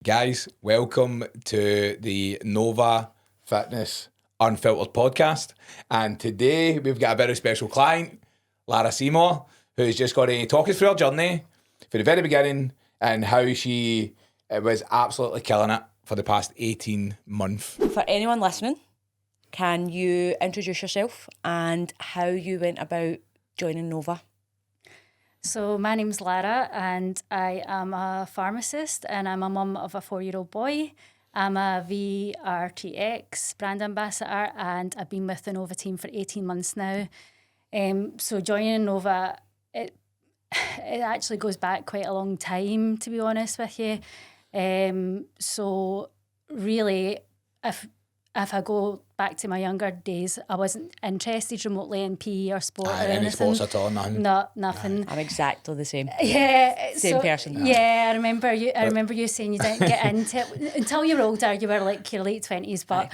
Guys, welcome to the Nova Fitness Unfiltered Podcast. And today we've got a very special client, Lara Seymour, who's just going to talk us through her journey from the very beginning and how she was absolutely killing it for the past 18 months. For anyone listening, can you introduce yourself and how you went about joining Nova? So my name's Lara and I am a pharmacist and I'm a mum of a 4-year-old boy. I'm a VRTX brand ambassador and I've been with the Nova team for 18 months now. So joining Nova, it actually goes back quite a long time, to be honest with you. So really, if I go back to my younger days, I wasn't interested remotely in PE or sport or anything. Any sports at all? Nothing? No, nothing. I'm exactly the same. Yeah, Same person. Yeah, I remember you saying you didn't get into it until you were older. You were like your late 20s, but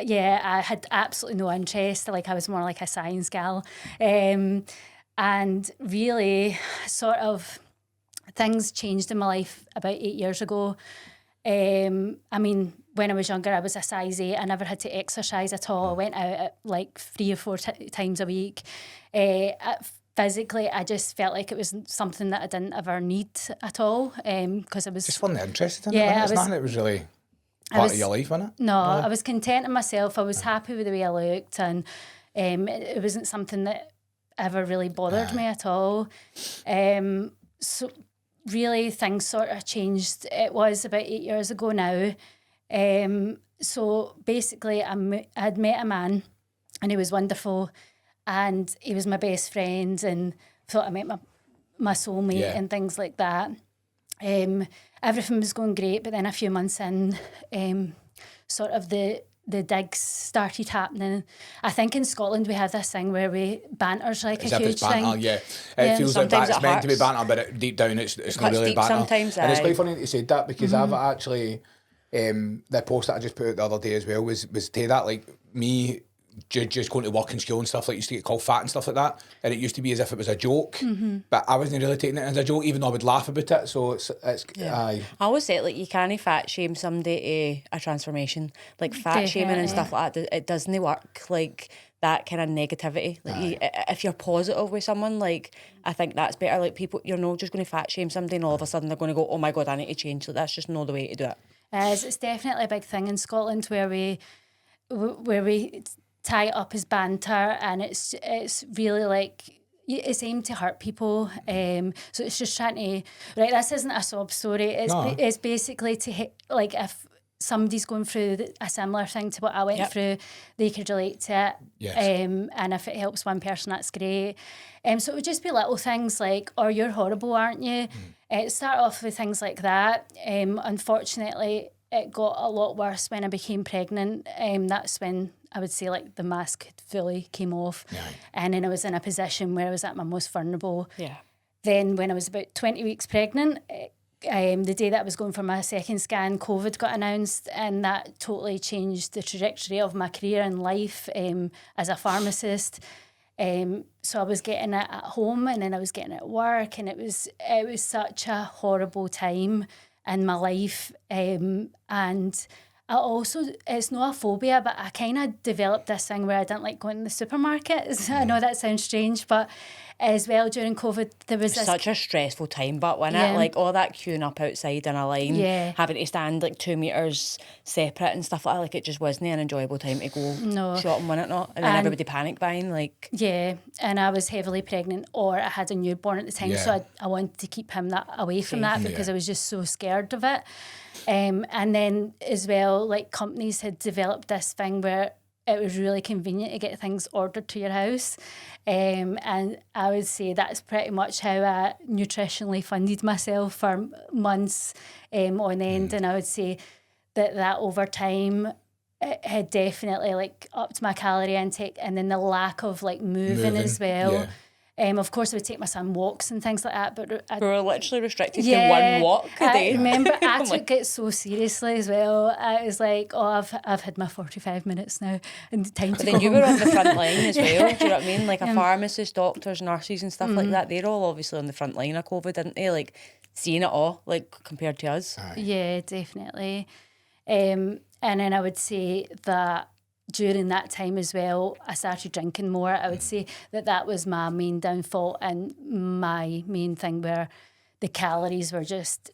yeah, I had absolutely no interest. Like I was more like a science gal, and really, sort of, things changed in my life about 8 years ago. I mean, when I was younger, I was a size 8. I never had to exercise at all. I went out at like 3 or 4 times a week. Physically, I just felt like it was something that I didn't ever need at all because I was... Just wasn't interested in it, it's nothing that was really part of your life, wasn't it? No, really? I was content in myself. I was happy with the way I looked and it wasn't something that ever really bothered me at all. So really, things sort of changed. It was about 8 years ago now. So basically, I had met a man and he was wonderful and he was my best friend and thought I met my soulmate and things like that. Everything was going great, but then a few months in, sort of the digs started happening. I think in Scotland we have this thing where we banter's like as a if huge it's banter, thing. yeah. It feels like Sometimes it's meant to be banter, but deep down it's not really deep banter. sometimes, and it's aye. quite funny that you said that because I've actually, the post that I just put out the other day as well was to that, like me just going to work and school and stuff, like used to get called fat and stuff like that, and it used to be as if it was a joke, but I wasn't really taking it as a joke, even though I would laugh about it. So it's aye. I always say, like, you can't fat shame somebody to a transformation. Like, fat shaming and stuff like that, it doesn't work. Like, that kind of negativity. Like, if you're positive with someone, like, I think that's better. Like, people, you're not just going to fat shame somebody and all of a sudden they're going to go, oh my God, I need to change. Like, that's just not the way to do it. It's definitely a big thing in Scotland where we tie it up as banter and it's really like it's aimed to hurt people, so it's just trying to, right, this isn't a sob story, it's basically to hit, like, if somebody's going through a similar thing to what I went through, they could relate to it. Yes. And if it helps one person, that's great. So it would just be little things like, oh, you're horrible, aren't you? Start off with things like that. Unfortunately, it got a lot worse when I became pregnant. That's when I would say, like, the mask fully came off. Yeah. And then I was in a position where I was at my most vulnerable. Yeah. Then when I was about 20 weeks pregnant, the day that I was going for my second scan, COVID got announced, and that totally changed the trajectory of my career and life as a pharmacist. So I was getting it at home and then I was getting it at work, and it was such a horrible time in my life. And I also, it's not a phobia, but I kind of developed this thing where I didn't like going to the supermarkets. I know that sounds strange, but as well, during COVID, there was such a stressful time, but when it, like, all that queuing up outside in a line, having to stand like 2 meters separate and stuff like that, like, it just wasn't an enjoyable time to go shopping, when it not, and then everybody panic buying, like. Yeah, and I was heavily pregnant, or I had a newborn at the time, so I wanted to keep him away from that because I was just so scared of it. And then as well, like, companies had developed this thing where it was really convenient to get things ordered to your house. And I would say that's pretty much how I nutritionally funded myself for months on end. And I would say that over time, it had definitely, like, upped my calorie intake, and then the lack of, like, moving as well. Yeah. Of course, I would take my son walks and things like that, but we were literally restricted to one walk a day. I remember I took it so seriously as well. I was like, oh, I've had my 45 minutes now and time to go. Then you were on the front line as well. Do you know what I mean? Like, a pharmacist, doctors, nurses, and stuff like that. They're all obviously on the front line of COVID, didn't they? Like, seeing it all, like, compared to us. Yeah, definitely. And then I would say that during that time as well, I started drinking more. I would say that was my main downfall and my main thing where the calories were just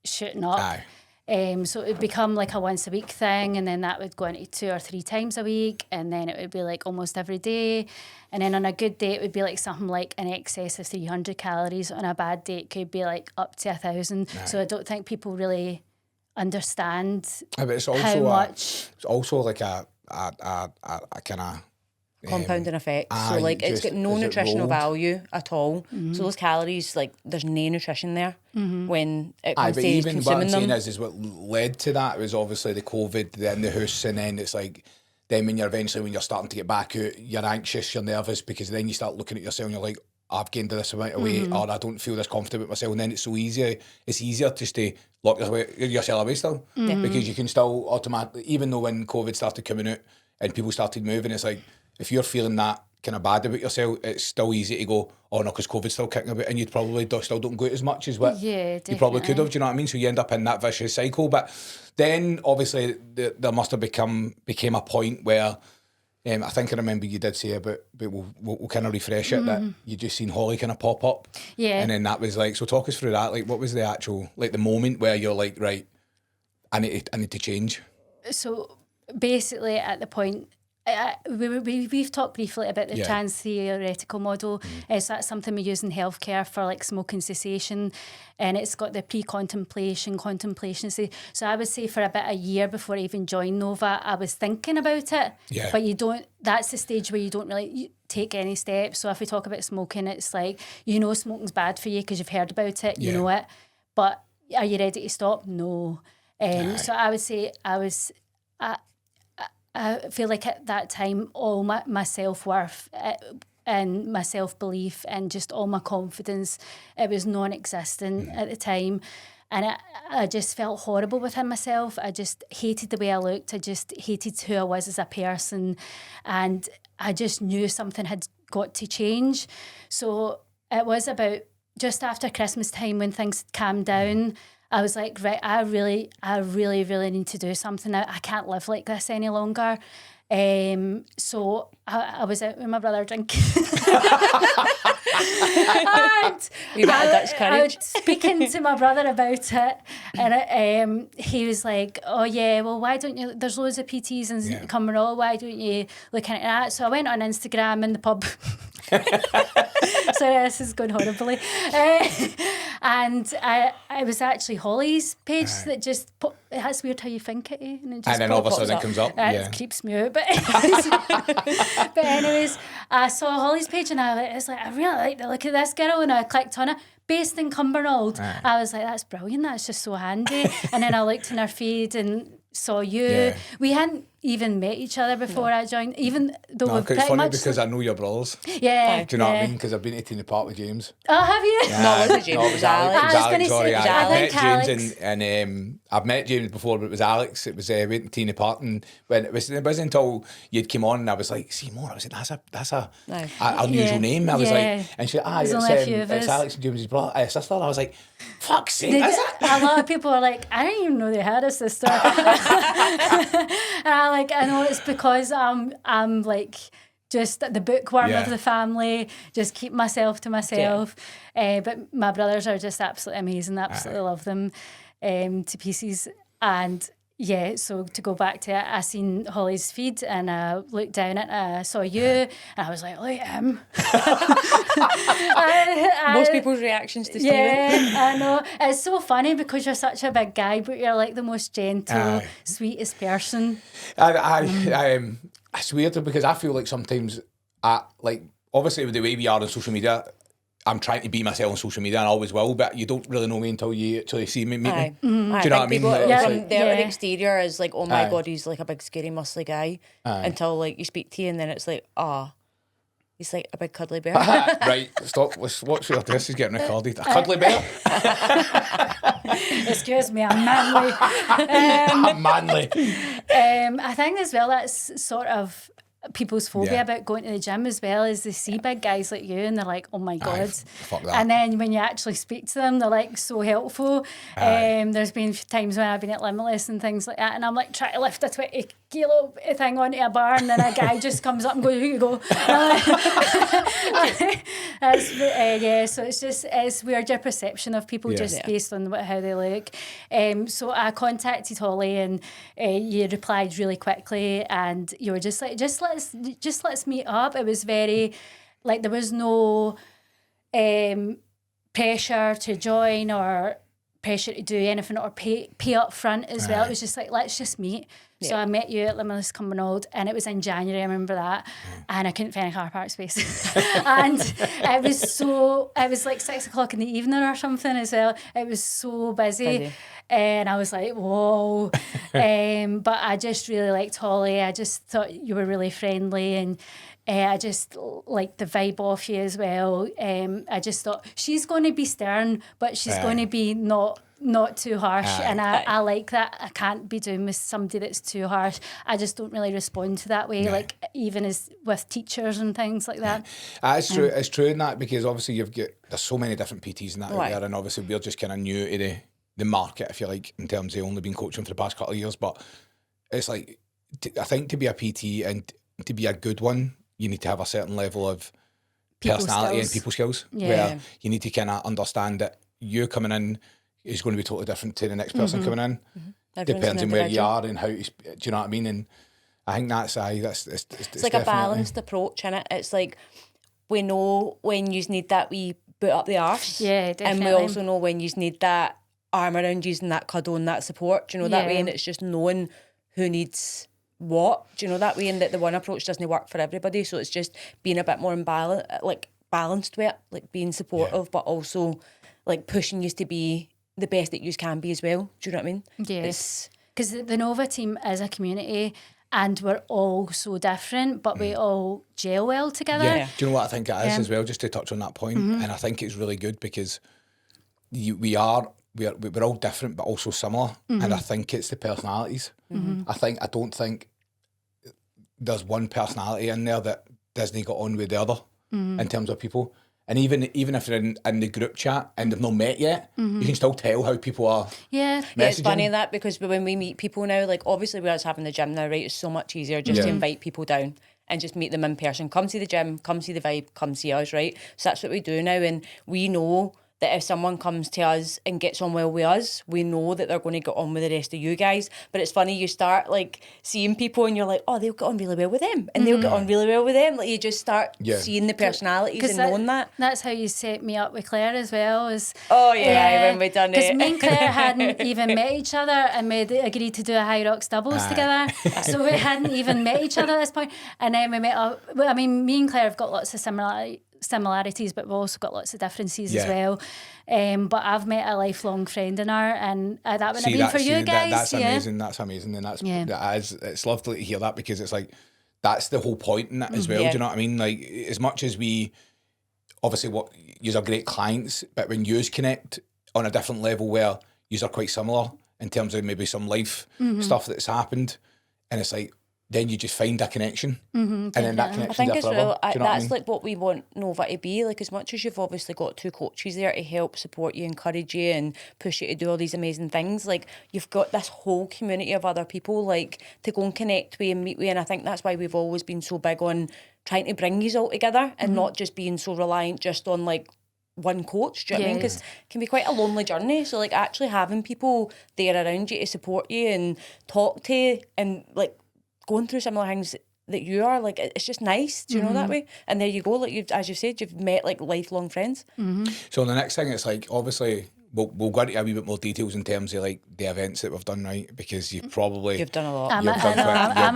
shooting up. So it would become like a once a week thing, and then that would go into 2 or 3 times a week, and then it would be like almost every day. And then on a good day, it would be like something like in excess of 300 calories. On a bad day, it could be like up to 1,000. So I don't think people really understand but it's also how much. It's also like a kind of compounding effect. So like it's got no nutritional value at all. So those calories, like there's no nutrition there when it comes but to even what I'm consuming them. saying is what led to that was obviously the COVID, then the house, and then it's like then when you're starting to get back out, you're anxious, you're nervous, because then you start looking at yourself and you're like, I've gained this amount of weight, or I don't feel this confident with myself, and then it's easier just to lock yourself away still, because you can still automatically, even though when COVID started coming out and people started moving, it's like, if you're feeling that kind of bad about yourself, it's still easy to go, oh no, because COVID's still kicking about, and you'd probably still don't go out as much as what you probably could have, do you know what I mean? So you end up in that vicious cycle. But then obviously there must have became a point where I think I remember you did say about, but we'll kind of refresh it, that you just seen Holly kind of pop up. Yeah. And then that was like, so talk us through that. Like, what was the actual, like the moment where you're like, right, I need to change? So basically at the point, we've talked briefly about the trans theoretical model. So that's something we use in healthcare for like smoking cessation, and it's got the contemplation stage. So I would say for about a year before I even joined Nova, I was thinking about it, but that's the stage where you don't really take any steps. So if we talk about smoking, it's like, smoking's bad for you because you've heard about it, you know it, but are you ready to stop? No. So I would say I feel like at that time, all my self-worth and my self-belief and just all my confidence, it was non-existent at the time. And I just felt horrible within myself. I just hated the way I looked. I just hated who I was as a person. And I just knew something had got to change. So it was about just after Christmas time when things had calmed down, I was like, right, I really need to do something now. I can't live like this any longer. So I was out with my brother drinking. And I was speaking to my brother about it, and he was like, oh yeah, well, why don't you, there's loads of PTs in Cumbernauld, why don't you look into that? So I went on Instagram in the pub. Sorry, this is going horribly. And it was actually Holly's page that just that's weird how you think it, and then all of a sudden it comes up. It creeps me out. But anyways, I saw Holly's page and I was like, I really like the look of this girl, and I clicked on it. Based in Cumbernauld. I was like, that's brilliant, that's just so handy. And then I looked in her feed and saw you. Yeah. We hadn't even met each other before I joined, even though we've pretty it's funny much... because I know your brothers. Yeah. Do you know what I mean? Because I've been to Teenie Park with James. Oh, have you? No, was it James? No, it was Alex. I met Alex. James and I've met James before, but it was Alex. It was we went to Teenie Park, and when it wasn't until you'd come on and I was like, Seymour, I was like, that's a unusual name. I was like, and she it's Alex and James' brother, sister. I was like, fuck's sake, is it? A lot of people are like, I didn't even know they had a sister. And I know it's because I'm like just the bookworm of the family, just keep myself to myself. But my brothers are just absolutely amazing. Absolutely love them to pieces. And yeah, so to go back to it, I seen Holly's feed and I looked down at it, I saw you, and I was like, look at him. Most people's reactions to Stephen. Yeah, I know. It's so funny because you're such a big guy, but you're like the most gentle, sweetest person. It's weird because I feel like sometimes, obviously with the way we are on social media, I'm trying to be myself on social media, and I always will, but you don't really know me until you actually see me, meet me. Do you know what I mean? From the exterior is like, oh my God, he's like a big, scary, muscly guy. Until like you speak to you, and then it's like, he's like a big, cuddly bear. Right, stop. Let's watch your this is getting recorded. A cuddly bear? Excuse me, I'm manly. I'm manly. I think as well that's sort of people's phobia about going to the gym as well, is they see big guys like you and they're like, oh my God. Fuck that. And then when you actually speak to them, they're like so helpful. There's been times when I've been at Limitless and things like that, and I'm like trying to lift a 20 kilo thing onto a bar, and then a guy just comes up and goes, here you go. So it's weird, your perception of people just based on how they look. So I contacted Holly, and you replied really quickly, and you were just like, just let's meet up. It was very like, there was no pressure to join or pressure to do anything or pay up front as well. It was just like, let's just meet. So I met you at Limitless Cumbernauld, and it was in January, I remember that, and I couldn't find a car park space. And it was like 6 o'clock in the evening or something as well. It was so busy. And I was like, whoa. But I just really liked Holly. I just thought you were really friendly, and I just liked the vibe off you as well. I just thought, she's going to be stern, but she's going to be not too harsh, and I like that. I can't be doing with somebody that's too harsh. I just don't really respond to that way, like even as with teachers and things like that. It's true. It's true in that, because obviously there's so many different PTs in that out there, and obviously we're just kind of new to the market, if you like, in terms of only been coaching for the past couple of years. But it's like, I think to be a PT and to be a good one, you need to have a certain level of personality and people skills, where you need to kind of understand that you coming in is going to be totally different to the next person coming in. Depends on where you are and how you, do you know what I mean? And I think that's it's like a balanced approach, innit? It's like, we know when you need that wee boot up the arse, definitely. and we also know when you need that arm around you and that cuddle and that support, do you know, that way. And it's just knowing who needs what, do you know, that way, and that the one approach doesn't work for everybody. So it's just being a bit more balanced with it, like being supportive, but also like pushing you to be the best that you can be as well. Do you know what I mean? Yes. Because the Nova team is a community, and we're all so different, but we all gel well together. Yeah. Do you know what I think it is as well, just to touch on that point? And I think it's really good because we're all different but also similar, and I think it's the personalities. I don't think there's one personality in there that doesn't get on with the other in terms of people. And even if they're in the group chat and they've not met yet, you can still tell how people are. It's funny that, because when we meet people now, like obviously we're just having the gym now, right? It's so much easier just to invite people down and just meet them in person. Come see the gym, come see the vibe, come see us, right? So that's what we do now, and we know that if someone comes to us and gets on well with us, we know that they're going to get on with the rest of you guys. But it's funny, you start like seeing people and you're like, oh, they'll get on really well with them, and they'll get on really well with them. Like you just start seeing the personalities and knowing that. That's how you set me up with Claire as well. When we done it. Because me and Claire hadn't even met each other, and we agreed to do a High Rocks doubles together. So we hadn't even met each other at this point. And then we met up. I mean, me and Claire have got lots of similarities, but we've also got lots of differences as well. But I've met a lifelong friend in her, and that wouldn't have been for you guys. That's amazing. That's amazing, and it's lovely to hear that, because it's like that's the whole point in it as well. Do you know what I mean? Like, as much as we obviously yous are great clients, but when yous connect on a different level where yous are quite similar in terms of maybe some life stuff that's happened, and it's like, then you just find a connection, and then that connection. I think as well, that's like what we want Nova to be. Like, as much as you've obviously got two coaches there to help support you, encourage you, and push you to do all these amazing things, like you've got this whole community of other people like to go and connect with and meet with. And I think that's why we've always been so big on trying to bring you all together and not just being so reliant just on like one coach. Do you know what I mean? Because it can be quite a lonely journey. So like actually having people there around you to support you and talk to, and like going through similar things that you are, like it's just nice, do you know, that way. And there you go, like as you said, you've met like lifelong friends. So the next thing, it's like obviously we'll go into a wee bit more details in terms of like the events that we've done, right? Because you've done a lot. I'm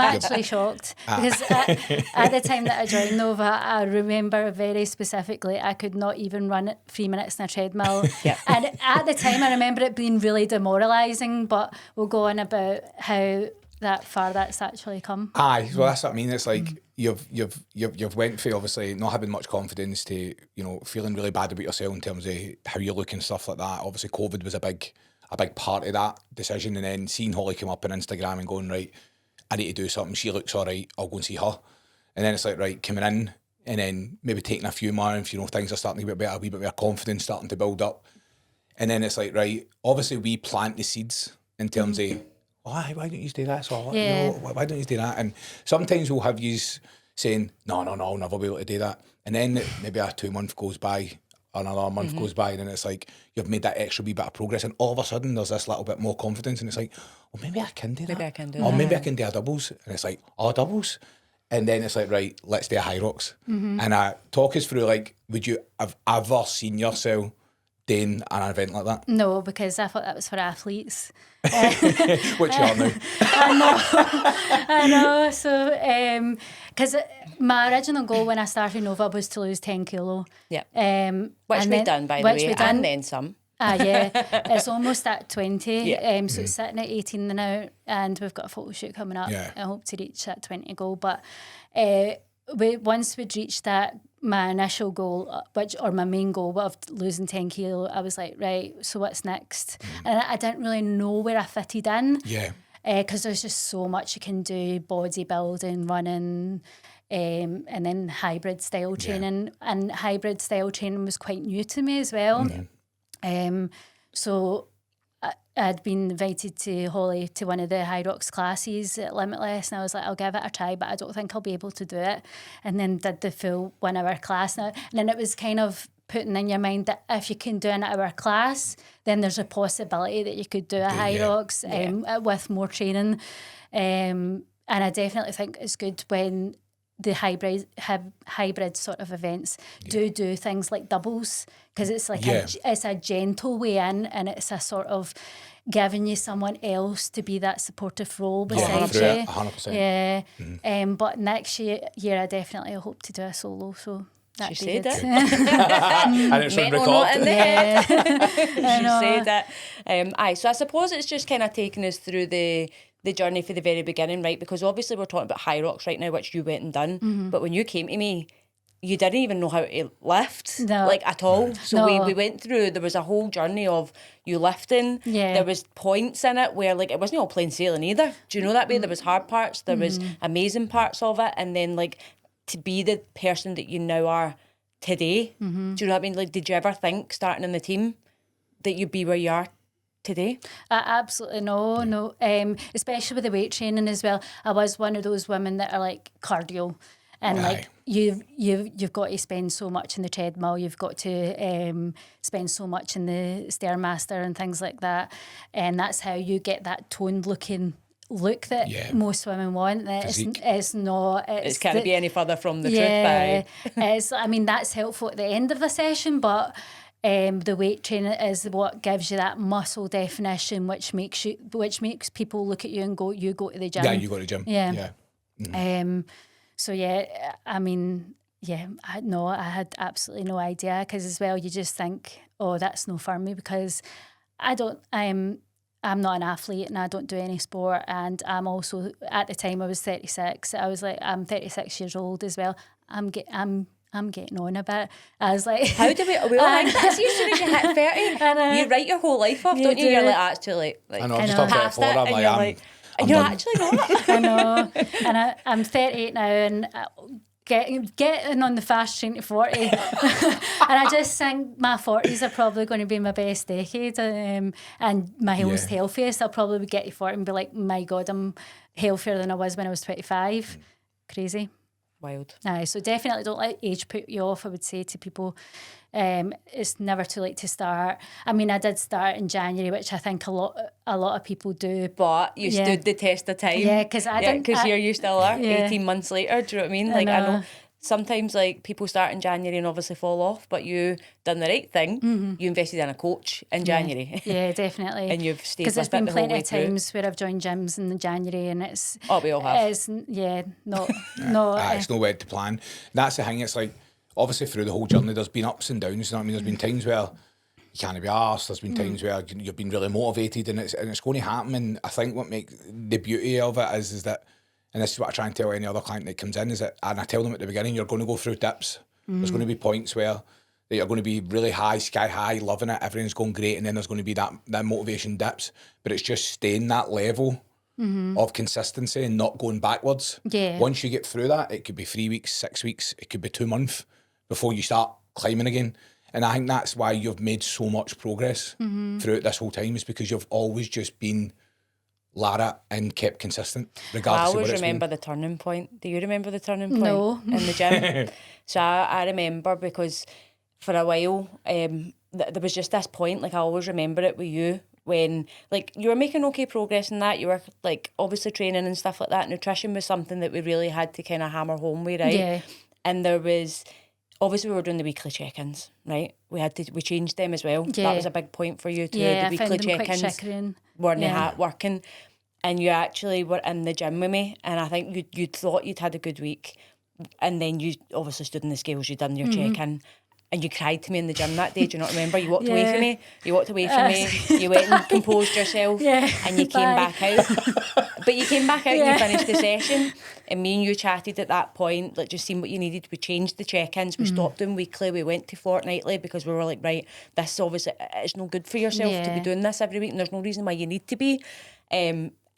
actually shocked because at the time that I joined Nova, I remember very specifically I could not even run 3 minutes in a treadmill. And at the time I remember it being really demoralising, but we'll go on about how that far that's actually come. Aye, well that's what I mean. It's like you've went for obviously not having much confidence to, you know, feeling really bad about yourself in terms of how you look and stuff like that. Obviously COVID was a big part of that decision, and then seeing Holly come up on Instagram and going, right, I need to do something, she looks alright, I'll go and see her. And then it's like, right, coming in and then maybe taking a few more, if, you know, things are starting to get better, a wee bit more confidence starting to build up. And then it's like, right, obviously we plant the seeds in terms of, why don't you do this? Or, you know, why don't you do that? And sometimes we'll have yous saying, no, I'll never be able to do that. And then maybe a 2 month goes by, another month goes by, and then it's like you've made that extra wee bit of progress, and all of a sudden there's this little bit more confidence, and it's like, well, maybe I can do that. Maybe I can do or that. maybe I can do a doubles. And it's like, doubles? And then it's like, right, let's do a high rocks. And talk us through, like, would you have ever seen yourself doing an event like that? No, because I thought that was for athletes. Which you are now. I know. So, because my original goal when I started Nova was to lose 10 kilo. Yeah. Which we've done, by the way, and then some. Yeah, it's almost at 20. Yeah. So it's sitting at 18 now, and we've got a photo shoot coming up. Yeah. I hope to reach that 20 goal. But once we'd reached that, my initial goal, my main goal of losing 10 kilo, I was like, right, so what's next? And I didn't really know where I fitted in. Yeah. Because there's just so much you can do, bodybuilding, running, and then hybrid style training. And hybrid style training was quite new to me as well. So I'd been invited to Holly to one of the High Rocks classes at Limitless, and I was like, I'll give it a try, but I don't think I'll be able to do it. And then did the full 1 hour class. And then it was kind of putting in your mind that if you can do an hour class, then there's a possibility that you could do a High Rocks with more training. And I definitely think it's good when the hybrid sort of events do things like doubles, because it's like it's a gentle way in, and it's a sort of giving you someone else to be that supportive role beside you. 100%. Yeah. But next year I definitely hope to do a solo. So She said it. And it's on Mental record. note in there. She said it. So I suppose it's just kind of taking us through the journey for the very beginning, right? Because obviously we're talking about High Rocks right now, which you went and done. But when you came to me, you didn't even know how to lift, like, at all. So we went through, there was a whole journey of you lifting. Yeah. There was points in it where, like, it wasn't all plain sailing either. Do you know that way? There was hard parts, there was amazing parts of it, and then, like, to be the person that you now are today. Do you know what I mean? Like, did you ever think, starting in the team, that you'd be where you are today? Absolutely no. Especially with the weight training as well. I was one of those women that are like cardio, and like you've got to spend so much in the treadmill. You've got to spend so much in the Stairmaster and things like that, and that's how you get that toned looking look that most women want. It's not. It can't be any further from the truth. It's. I mean, that's helpful at the end of the session, but. The weight training is what gives you that muscle definition, which makes people look at you and go, you go to the gym. Yeah, you go to the gym. Yeah. So yeah, I mean, I had absolutely no idea, because as well you just think, oh, that's no for me, because I'm not an athlete and I don't do any sport, and I'm also, at the time I was 36, I was like, I'm 36 years old as well. I'm getting on a bit. I was like, how do we all think that? See, as soon as you hit 30, you write your whole life off, don't you? You're like, that's too late. Like, I know, just on past it, and you're like, and you're actually not. I know. And I'm 38 now, and getting on the fast train to 40. And I just think my 40s are probably going to be my best decade, and my most healthiest. I'll probably get to 40 and be like, my God, I'm healthier than I was when I was 25. Crazy. Wild. Aye, so definitely don't let age put you off. I would say to people, it's never too late to start. I mean, I did start in January, which I think a lot of people do. But you stood the test of time. Yeah, because I didn't. Because here you still are, 18 months later. Do you know what I mean? Like, I know sometimes, like, people start in January and obviously fall off, but you done the right thing. You invested in a coach in January. Yeah, definitely. And you've stayed with it. Because there's been the whole plenty way of times where I've joined gyms in January, and it's... Oh, we all have. It's, no. It's no way to plan. That's the thing. It's like, obviously through the whole journey, there's been ups and downs. You know what I mean? There's been times where you can't be arsed. There's been times where you've been really motivated, and it's going to happen. And I think what makes the beauty of it is that, and this is what I try and tell any other client that comes in, is that, and I tell them at the beginning, you're going to go through dips. There's going to be points where you're going to be really high, sky high, loving it, everything's going great, and then there's going to be that motivation dips. But it's just staying that level of consistency and not going backwards. Yeah. Once you get through that, it could be 3 weeks, 6 weeks, it could be 2 months before you start climbing again. And I think that's why you've made so much progress throughout this whole time, is because you've always just been Lara and kept consistent, regardless I of what always it's remember been. the turning point. Do you remember the turning point? No. In the gym? So I remember, because for a while, there was just this point, like I always remember it with you, when like you were making okay progress in that. You were like obviously training and stuff like that. Nutrition was something that we really had to kind of hammer home with, right? Yeah. And there was, obviously we were doing the weekly check-ins, right? We changed them as well. Yeah. That was a big point for you too. Yeah, The I found weekly them quite check-ins triggering. weren't working. And you actually were in the gym with me, and I think you thought you'd had a good week, and then you obviously stood in the scales, you done your check-in, and you cried to me in the gym that day. Do you not remember? You walked away from me. You walked away from me. You went and composed yourself, and you came back out. But you came back out and you finished the session, and me and you chatted at that point, like just seeing what you needed. We changed the check-ins. We stopped doing weekly. We went to fortnightly because we were like, right, this obviously it's no good for yourself to be doing this every week, and there's no reason why you need to be.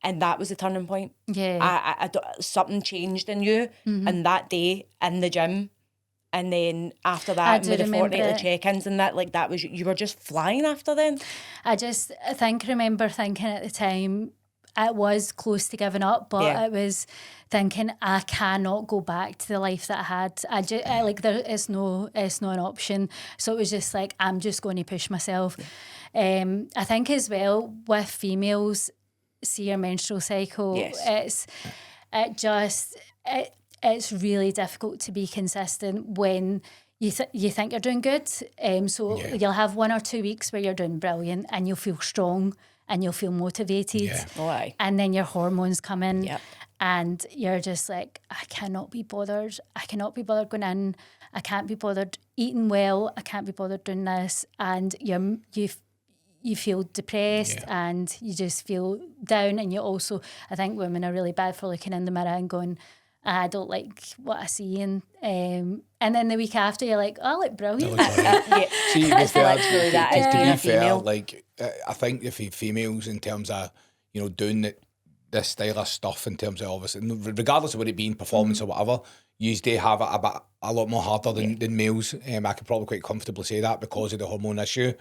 And that was the turning point. Yeah. I something changed in you, and that day in the gym, and then after that with the fortnightly check-ins and that, like that was, you were just flying after then. I remember thinking at the time it was close to giving up, but it was thinking I cannot go back to the life that I had. It's not an option. So it was just like, I'm just going to push myself. I think as well with females, see your menstrual cycle. Yes. It's really difficult to be consistent when you think you're doing good. You'll have 1 or 2 weeks where you're doing brilliant and you'll feel strong and you'll feel motivated. Yeah. Oh, aye. And then your hormones come in, Yep. and you're just like, I cannot be bothered. I cannot be bothered going in. I can't be bothered eating well. I can't be bothered doing this. And you feel depressed and you just feel down. And you also, I think women are really bad for looking in the mirror and going, I don't like what I see. And then the week after, you're like, oh, I look brilliant. See, It's literally that. to be fair, Female. like I think if females, in terms of doing this style of stuff, in terms of obviously regardless of what it being performance or whatever, you do have it a lot more harder than males. I could probably quite comfortably say that because of the hormone issue.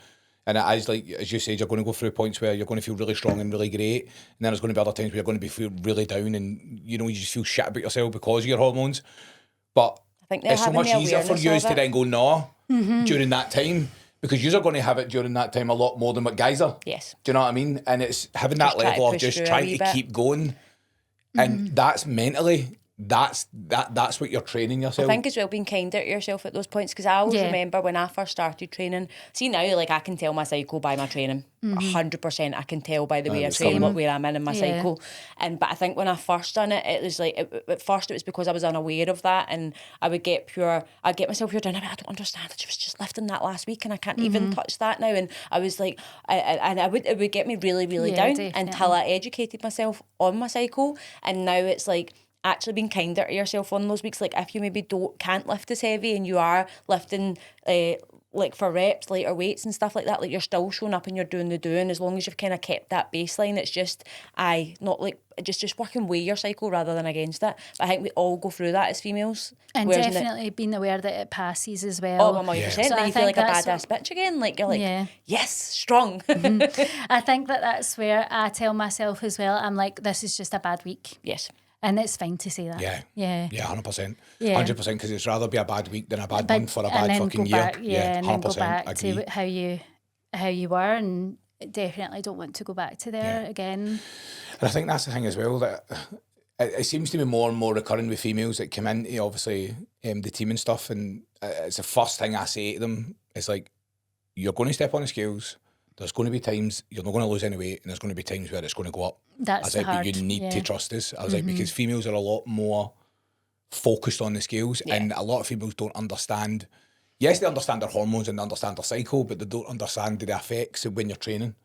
And it is, like, as you said, you're going to go through points where you're going to feel really strong and really great. And then there's going to be other times where you're going to feel really down and, you just feel shit about yourself because of your hormones. But I think it's so much easier for you to then go, no, Mm-hmm. during that time. Because you are going to have it during that time a lot more than what guys are. Yes. Do you know what I mean? And it's having that Just try to level of push just through a trying wee to bit. keep going. And that's mentally... That's what you're training yourself. I think as well being kinder to yourself at those points, because I always remember when I first started training. See now, like I can tell my cycle by my training. 100%, I can tell by the way I train what way I'm in my cycle. But I think when I first done it, it was like at first it was because I was unaware of that, and I'd get myself pure down. I don't understand. I was just lifting that last week, and I can't even touch that now. And I was like, it would get me really, really down until I educated myself on my cycle, and now it's like, actually being kinder to yourself on those weeks. Like if you maybe can't lift as heavy and you are lifting like for reps, lighter weights and stuff like that, like you're still showing up and you're doing the doing, as long as you've kind of kept that baseline. It's just not like just working with your cycle rather than against it. But I think we all go through that as females. And Whereas definitely being aware that it passes as well. Oh, 100%. So Then I you feel like a think badass bitch again. Like you're like, Yeah. yes, strong. I think that's where I tell myself as well, I'm like, this is just a bad week. Yes. And it's fine to say that. Yeah. Yeah. Yeah, 100%. Yeah. 100%, because it's rather be a bad week than a bad month for a bad fucking year. Back, and then go back agree. to how you were, and definitely don't want to go back to there again. And I think that's the thing as well, that it seems to be more and more recurring with females that come into, obviously, the team and stuff, and it's the first thing I say to them, it's like, you're going to step on the scales, there's going to be times you're not going to lose any weight, and there's going to be times where it's going to go up. That's I was like, hard. but you need to trust us. I was like, because females are a lot more focused on the scales, and a lot of females don't understand. Yes, they understand their hormones and they understand their cycle, but they don't understand the effects of when you're training.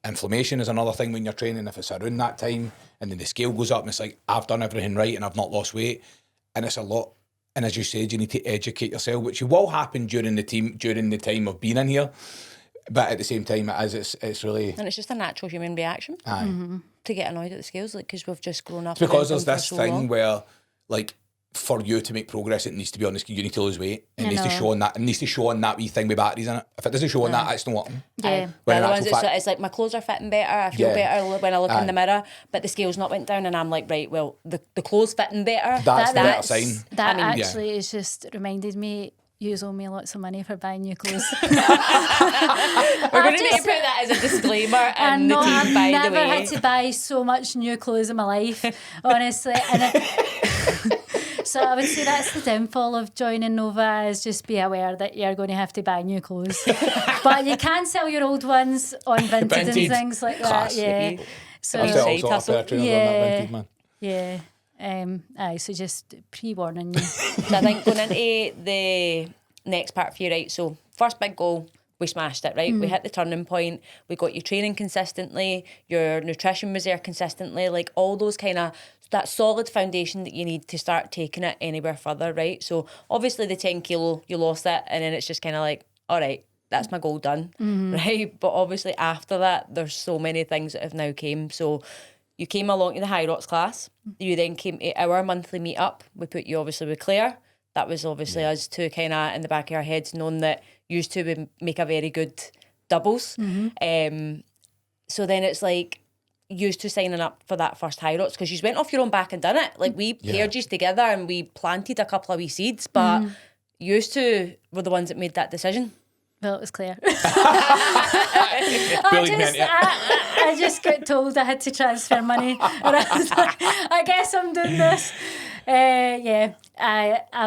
Inflammation is another thing when you're training. If it's around that time and then the scale goes up and it's like, I've done everything right and I've not lost weight, and it's a lot. And as you said, you need to educate yourself, which will happen during the time of being in here. But at the same time, it's really... And it's just a natural human reaction. Aye. to get annoyed at the scales, like, because we've just grown up. It's because there's around them this for so thing long. where, like, for you to make progress, it needs to be on the scale. You need to lose weight. It needs to show on that. It needs to show on that wee thing with batteries in it. If it doesn't show on that, it's not working. Yeah. When The in other ones, actual fact- it's like my clothes are fitting better. I feel better when I look in the mirror, but the scales not went down, and I'm like, right, well, the clothes fitting better. That's the better sign. That I mean, actually is just reminded me. You owe me lots of money for buying new clothes. We're going to need to put that as a disclaimer in the team, I've by the never way. had to buy so much new clothes in my life, honestly. So I would say that's the downfall of joining Nova, is just be aware that you're going to have to buy new clothes. But you can sell your old ones on Vinted and things like Class. that. Yeah. So I've set all Side sorts of hustle. pair trainers on that Vinted, man. yeah. Aye, so just pre-warning you. So I think going into the next part for you, right? So first big goal, we smashed it, right? We hit the turning point. We got you training consistently. Your nutrition was there consistently. Like all those kind of, that solid foundation that you need to start taking it anywhere further, right? So obviously the 10 kilo, you lost it. And then it's just kind of like, all right, that's my goal done, right? But obviously after that, there's so many things that have now came. So you came along to the High Rocks class. You then came to our monthly meet up. We put you obviously with Claire. That was obviously us two kind of in the back of our heads, knowing that used to would make a very good doubles. So then it's like used to signing up for that first High Rocks, because you went off your own back and done it. Like we paired you together and we planted a couple of wee seeds, but used to were the ones that made that decision. Well, it was clear. Brilliant, I just got told I had to transfer money. And I was like, I guess I'm doing this. I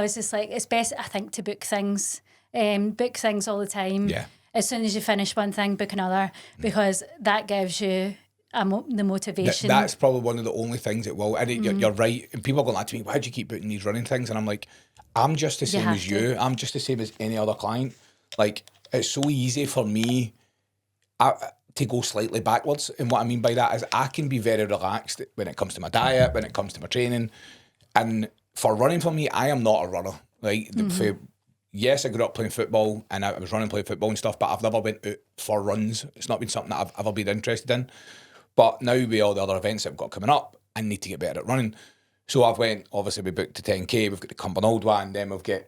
was just like, it's best, I think, to book things all the time. Yeah. As soon as you finish one thing, book another, because that gives you the motivation. That's probably one of the only things that will. And you're right. And people are going like to me, why do you keep booking these running things? And I'm like, I'm just the same as you. I'm just the same as any other client. Like, it's so easy for me to go slightly backwards. And what I mean by that is I can be very relaxed when it comes to my diet, when it comes to my training. And for running for me, I am not a runner. Like, yes, I grew up playing football and I was running, playing football and stuff, but I've never been out for runs. It's not been something that I've ever been interested in. But now with all the other events that I've got coming up, I need to get better at running. So I've went, obviously we booked the 10K, we've got the Cumbernauld one, then we've got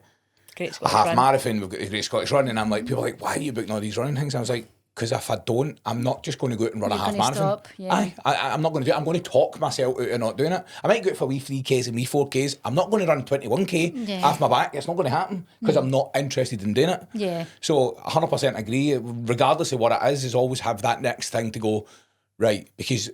Great a Scottish half Run. marathon, we've got the Great Scottish Run, and I'm like, people are like, why are you booking all these running things? And I was like, because if I don't, I'm not just going to go out and run You're a half gonna marathon. stop, yeah. I'm not going to do it. I'm going to talk myself out of not doing it. I might go out for wee 3Ks and wee 4Ks. I'm not going to run 21K off my back. It's not going to happen because I'm not interested in doing it. Yeah. So 100% agree. Regardless of what it is always have that next thing to go, right, because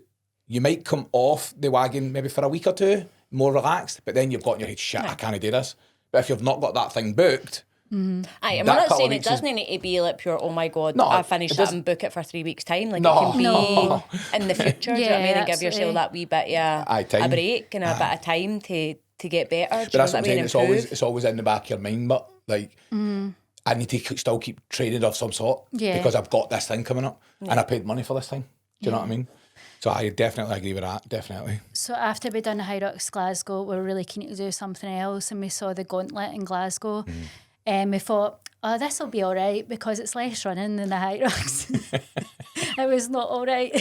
you might come off the wagon maybe for a week or two, more relaxed, but then you've got in your head, shit, I can't do this. But if you've not got that thing booked, Aye, and that we're not couple saying of it weeks doesn't need to be like pure, oh my God, No, I finished it that doesn't- and book it for 3 weeks' time. Like No. it can be No. in the future, do you know what I mean? And give yourself absolutely. that wee bit, time. a break and a bit of time to get better. but that's what I'm saying, Improve. it's always in the back of your mind, but like, I need to still keep training of some sort Yeah. because I've got this thing coming up and I paid money for this thing. Do you know what I mean? So I definitely agree with that, definitely. So after we done the High Rocks Glasgow, we were really keen to do something else, and we saw the Gauntlet in Glasgow. And we thought, oh, this will be all right because it's less running than the High Rocks. It was not all right.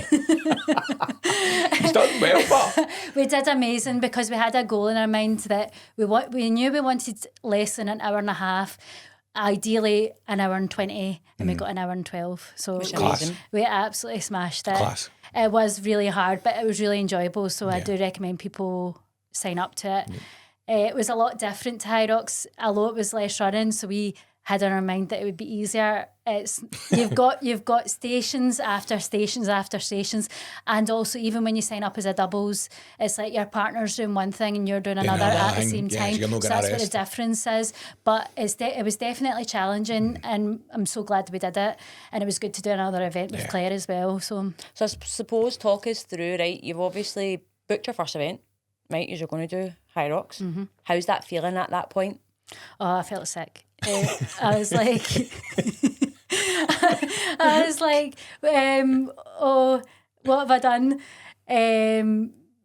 He's done well, but We did amazing because we had a goal in our mind that we knew we wanted less than an hour and a half, ideally an hour and 20, and we got an hour and 12. So Which is Class. amazing. we absolutely smashed it. Class. It was really hard, but it was really enjoyable. So I do recommend people sign up to it. It was a lot different to High Rocks, although it was less running. So we had in our mind that it would be easier. It's you've got stations after stations after stations, and also even when you sign up as a doubles, it's like your partner's doing one thing and you're doing another at the thing. same Yeah, time. so you're not So gonna that's what the rest. difference is. But it was definitely challenging, and I'm so glad we did it. And it was good to do another event with Claire as well. So So I suppose talk us through, right? You've obviously booked your first event, right? You're going to do High Rocks. How's that feeling at that point? I felt sick. I was like, oh, what have I done?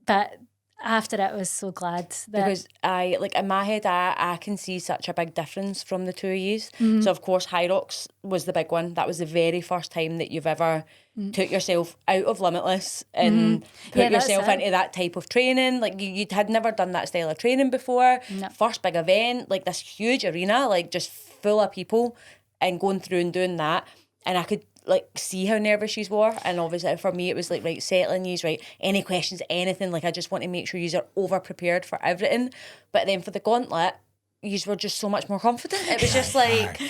But after it, I was so glad that because I like in my head I can see such a big difference from the two of yous. So of course High Rocks was the big one. That was the very first time that you've ever took yourself out of Limitless and put yourself into that type of training. Like you had never done that style of training before. No. First big event, like this huge arena, like just full of people, and going through and doing that. And I could like see how nervous you were, and obviously for me it was like, right, settling you, right, any questions, anything, like I just want to make sure you are over prepared for everything. But then for the gauntlet, you were just so much more confident. It was just like,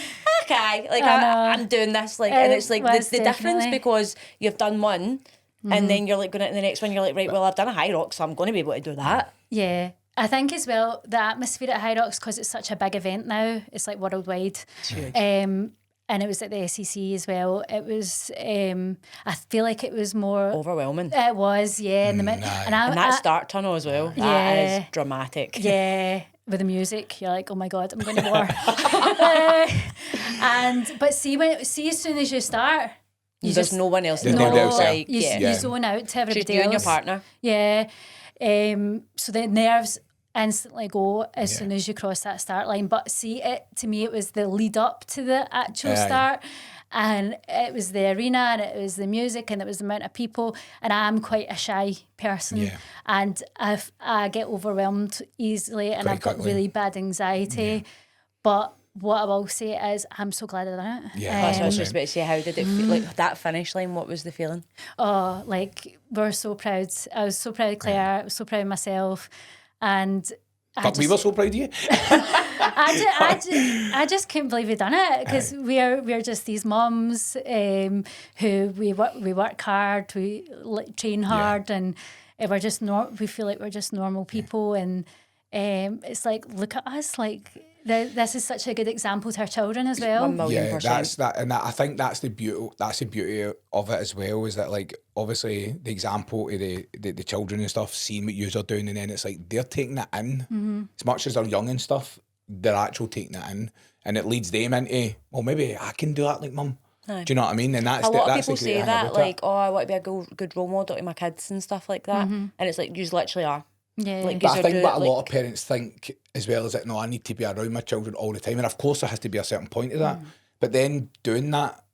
okay, like I'm doing this, like, and it's like the difference, because you've done one and then you're like going into the next one, you're like, right, well I've done a High Rock, so I'm going to be able to do that. Yeah. I think as well, the atmosphere at High Rocks, because it's such a big event now, it's like worldwide. It's huge. And it was at the SEC as well. It was, I feel like it was more... overwhelming. It was, yeah. And that start tunnel as well, that is dramatic. Yeah, with the music, you're like, oh my God, I'm going to war. But see, as soon as you start... There's no one else. You zone out to everybody just you else. and your partner. Yeah. So the nerves instantly go as soon as you cross that start line. But see, to me, it was the lead up to the actual start. And it was the arena, and it was the music, and it was the amount of people. And I'm quite a shy person. Yeah. And I get overwhelmed easily, and I've got really bad anxiety. Yeah. But what I will say is I'm so glad I done it. Yeah, that's what I was just about to say. How did it feel? Like that finish line, what was the feeling? Oh, like we're so proud. I was so proud of Claire. I was so proud of myself. And we were so proud of you. I just couldn't believe we'd done it, because we're just these mums who we work hard, we train hard, and we feel like we're just normal people, and it's like, look at us, like this is such a good example to our children as well. 1,000,000%. That's that, and I think that's the beauty of it as well, is that like obviously the example to the children and stuff, seeing what yous are doing, and then it's like they're taking it in as much as they're young and stuff. They're actually taking it in, and it leads them into, well, maybe I can do that like mum. Do you know what I mean? And that's a lot of that's people say that, like, oh, I want to be a good role model to my kids and stuff like that, and it's like you literally are. Yeah. Like, but I think what a lot of parents think as well is that, no, I need to be around my children all the time. And of course there has to be a certain point to that. But then doing that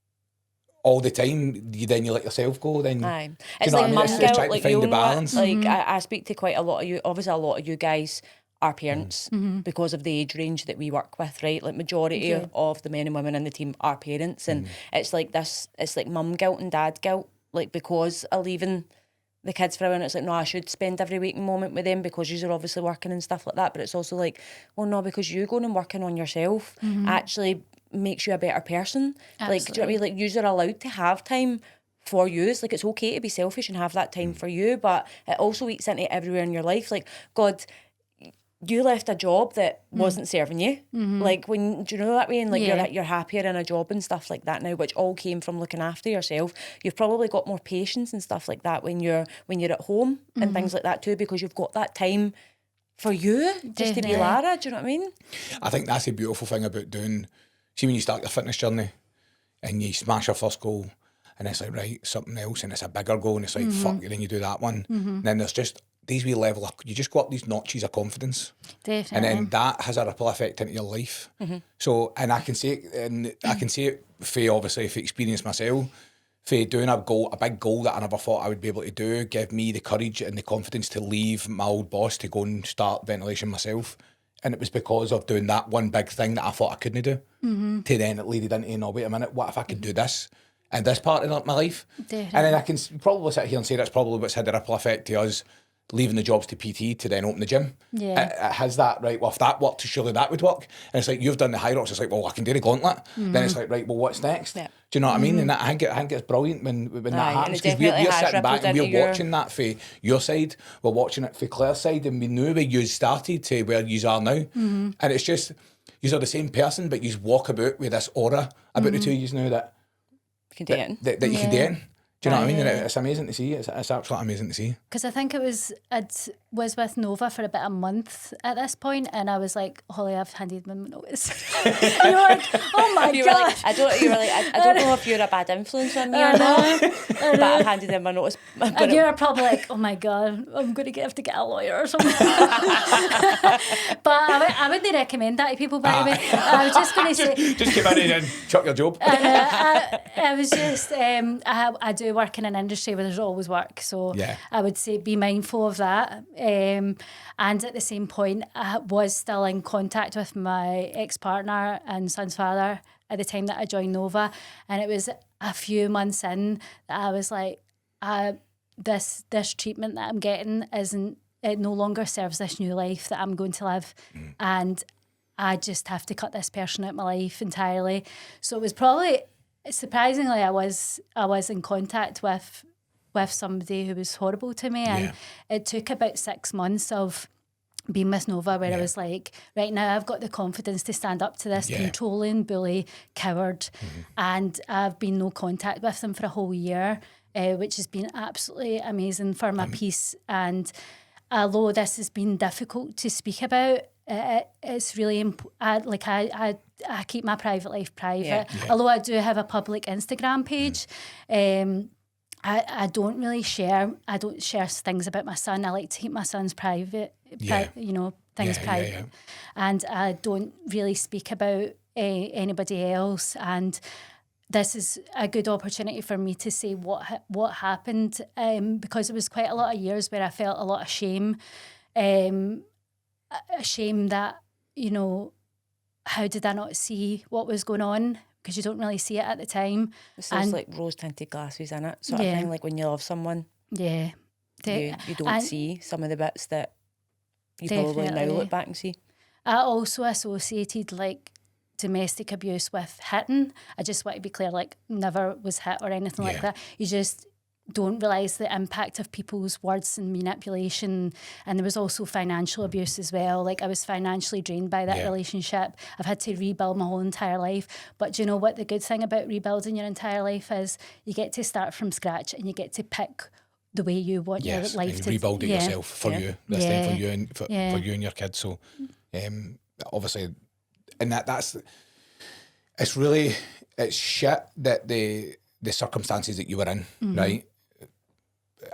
all the time, you let yourself go. Then it's like mum guilt, trying to find the balance. Like I speak to quite a lot of you. Obviously a lot of you guys are parents because of the age range that we work with, right? Like majority of the men and women in the team are parents, and it's like this, it's like mum guilt and dad guilt, like because of leaving the kids for a while. It's like, no, I should spend every waking moment with them because you're obviously working and stuff like that. But it's also like, well, no, because you going and working on yourself actually makes you a better person. Absolutely. Like, do you know what I mean? Like, you are allowed to have time for you. It's like, it's okay to be selfish and have that time for you, but it also eats into everywhere in your life. Like, God, you left a job that wasn't serving you. Like, when, do you know what I mean? Like, you're happier in a job and stuff like that now, which all came from looking after yourself. You've probably got more patience and stuff like that when you're at home and things like that too, because you've got that time for you just to be Lara. Do you know what I mean? I think that's a beautiful thing about doing. See, when you start your fitness journey and you smash your first goal, and it's like, right, something else, and it's a bigger goal, and it's like, fuck, and then you do that one. And then there's just these wee level up, you just go up these notches of confidence. Definitely. And then that has a ripple effect into your life. So, and I can see it for obviously for experience myself, for doing a big goal that I never thought I would be able to do, give me the courage and the confidence to leave my old boss to go and start ventilation myself. And it was because of doing that one big thing that I thought I couldn't do. To then it leaded into, no, wait a minute, what if I could do this? And this part of my life? Definitely. And then I can probably sit here and say that's probably what's had a ripple effect to us, leaving the jobs to PT to then open the gym. It has that, right, well, if that worked, surely that would work. And it's like, you've done the High Rocks, it's like, well, I can do the gauntlet. Then it's like, right, well, what's next? Do you know what I mean? And that, I think it's brilliant when that happens, because we're sitting back and we're watching that for your side, we're watching it for Claire's side, and we knew where you started to where you are now. And it's just, you are the same person, but you walk about with this aura about the two of you now that you can do it. That you can do it. Do Do you know what I mean? And it's amazing to see. It's absolutely amazing to see. Because I think I was with Nova for about a month at this point, and I was like, Holly, I've handed my notice. And you were like, oh my God. I don't know if you're a bad influence on me or not, but I've handed in my notice. And you're probably like, oh my God, I'm going to have to get a lawyer or something. But I wouldn't recommend that to people, by the way. I was just going to say... Just come in and chuck your job. I was just... I do work in an industry where there's always work, so I would say be mindful of that. And at the same point, I was still in contact with my ex-partner and son's father at the time that I joined Nova, and it was a few months in that I was like, this treatment that I'm getting it no longer serves this new life that I'm going to live, and I just have to cut this person out of my life entirely. So it was probably, surprisingly, I was in contact with somebody who was horrible to me, and it took about 6 months of being with Nova where I was like, right now I've got the confidence to stand up to this controlling bully coward, and I've been no contact with them for a whole year, which has been absolutely amazing for my peace. And although this has been difficult to speak about, it's really I keep my private life private. Although I do have a public Instagram page, I don't really share. I don't share things about my son. I like to keep my son's private. Things private, and I don't really speak about anybody else. And this is a good opportunity for me to say what happened, because it was quite a lot of years where I felt a lot of shame, a shame that, how did I not see what was going on? Because you don't really see it at the time. It's those like rose-tinted glasses in it sort of thing, like when you love someone. Yeah. You don't see some of the bits that you probably now look back and see. I also associated like domestic abuse with hitting. I just want to be clear, like never was hit or anything like that. You just don't realise the impact of people's words and manipulation. And there was also financial abuse as well. Like I was financially drained by that relationship. I've had to rebuild my whole entire life. But do you know what the good thing about rebuilding your entire life is? You get to start from scratch and you get to pick the way you want your life to rebuild it yourself for you. This time for you and for you and your kids. So obviously, and that's it's shit that the circumstances that you were in, right?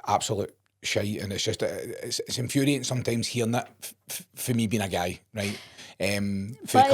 Absolute shite, and it's just it's infuriating sometimes hearing that for me being a guy, right? But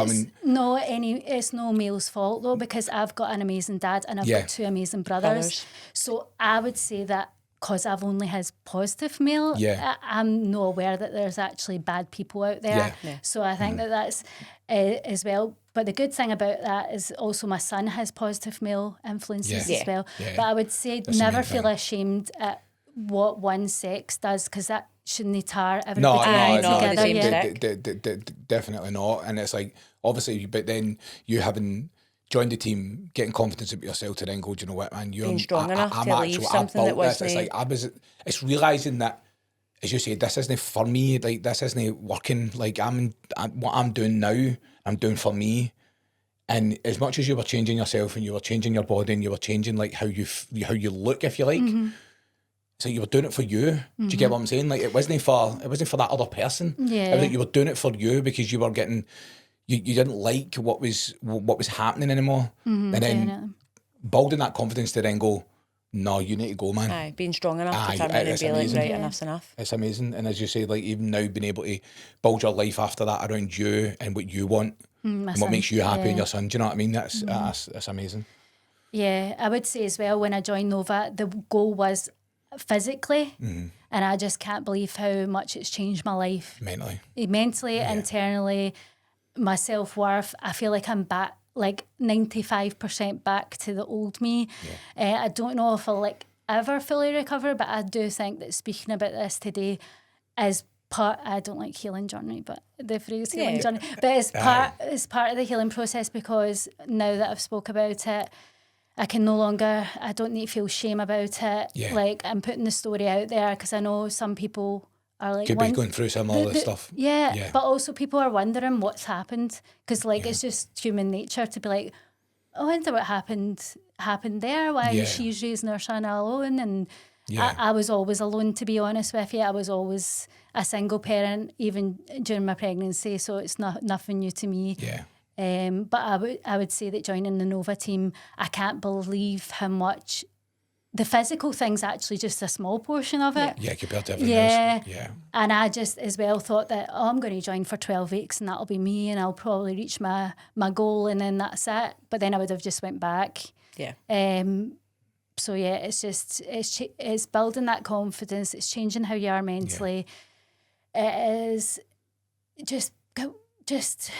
it's no male's fault though, because I've got an amazing dad and I've got two amazing brothers. So I would say that because I've only had positive male, I'm not aware that there's actually bad people out there. So I think that's as well. But the good thing about that is also my son has positive male influences as well. But I would say that's never feel ashamed at what one sex does, because that shouldn't tar everybody together. Definitely not. And it's like, obviously, but then you having joined the team, getting confidence about yourself to then go, do you know what, man, being strong enough to leave something that wasn't. It's like it's realising that, as you said, this isn't for me. Like this isn't working. Like what I'm doing now, I'm doing for me. And as much as you were changing yourself and you were changing your body and you were changing like how you look, if you like, so you were doing it for you. Do you get what I'm saying? Like it wasn't for that other person. It was like you were doing it for you because you were getting, you didn't like what was happening anymore. And then building that confidence to then go, no, you need to go, man. Aye, being strong enough to turn around and be like, right, enough's enough. It's amazing. And as you say, like even now being able to build your life after that around you and what you want and what makes you happy and your son, do you know what I mean? That's amazing. Yeah, I would say as well, when I joined Nova, the goal was physically, and I just can't believe how much it's changed my life. Mentally, internally, my self-worth. I feel like I'm back, like 95% back to the old me. I don't know if I'll ever fully recover, but I do think that speaking about this today is part. I don't like healing journey, but the phrase healing journey, but it's part of the healing process, because now that I've spoke about it, I don't need to feel shame about it. Like I'm putting the story out there because I know some people are like, could be going through some of this stuff. But also people are wondering what's happened, because it's just human nature to be like, wonder what happened there. Why she's raising her son alone, and I was always alone, to be honest with you. I was always a single parent, even during my pregnancy, so it's nothing new to me. Yeah. But I would say that joining the Nova team, I can't believe how much the physical thing's actually just a small portion of it. Yeah, compared to everything else. Yeah. And I just as well thought that, I'm going to join for 12 weeks and that'll be me and I'll probably reach my goal and then that's it. But then I would have just went back. Yeah. So yeah, it's just, it's building that confidence. It's changing how you are mentally. Yeah. It is just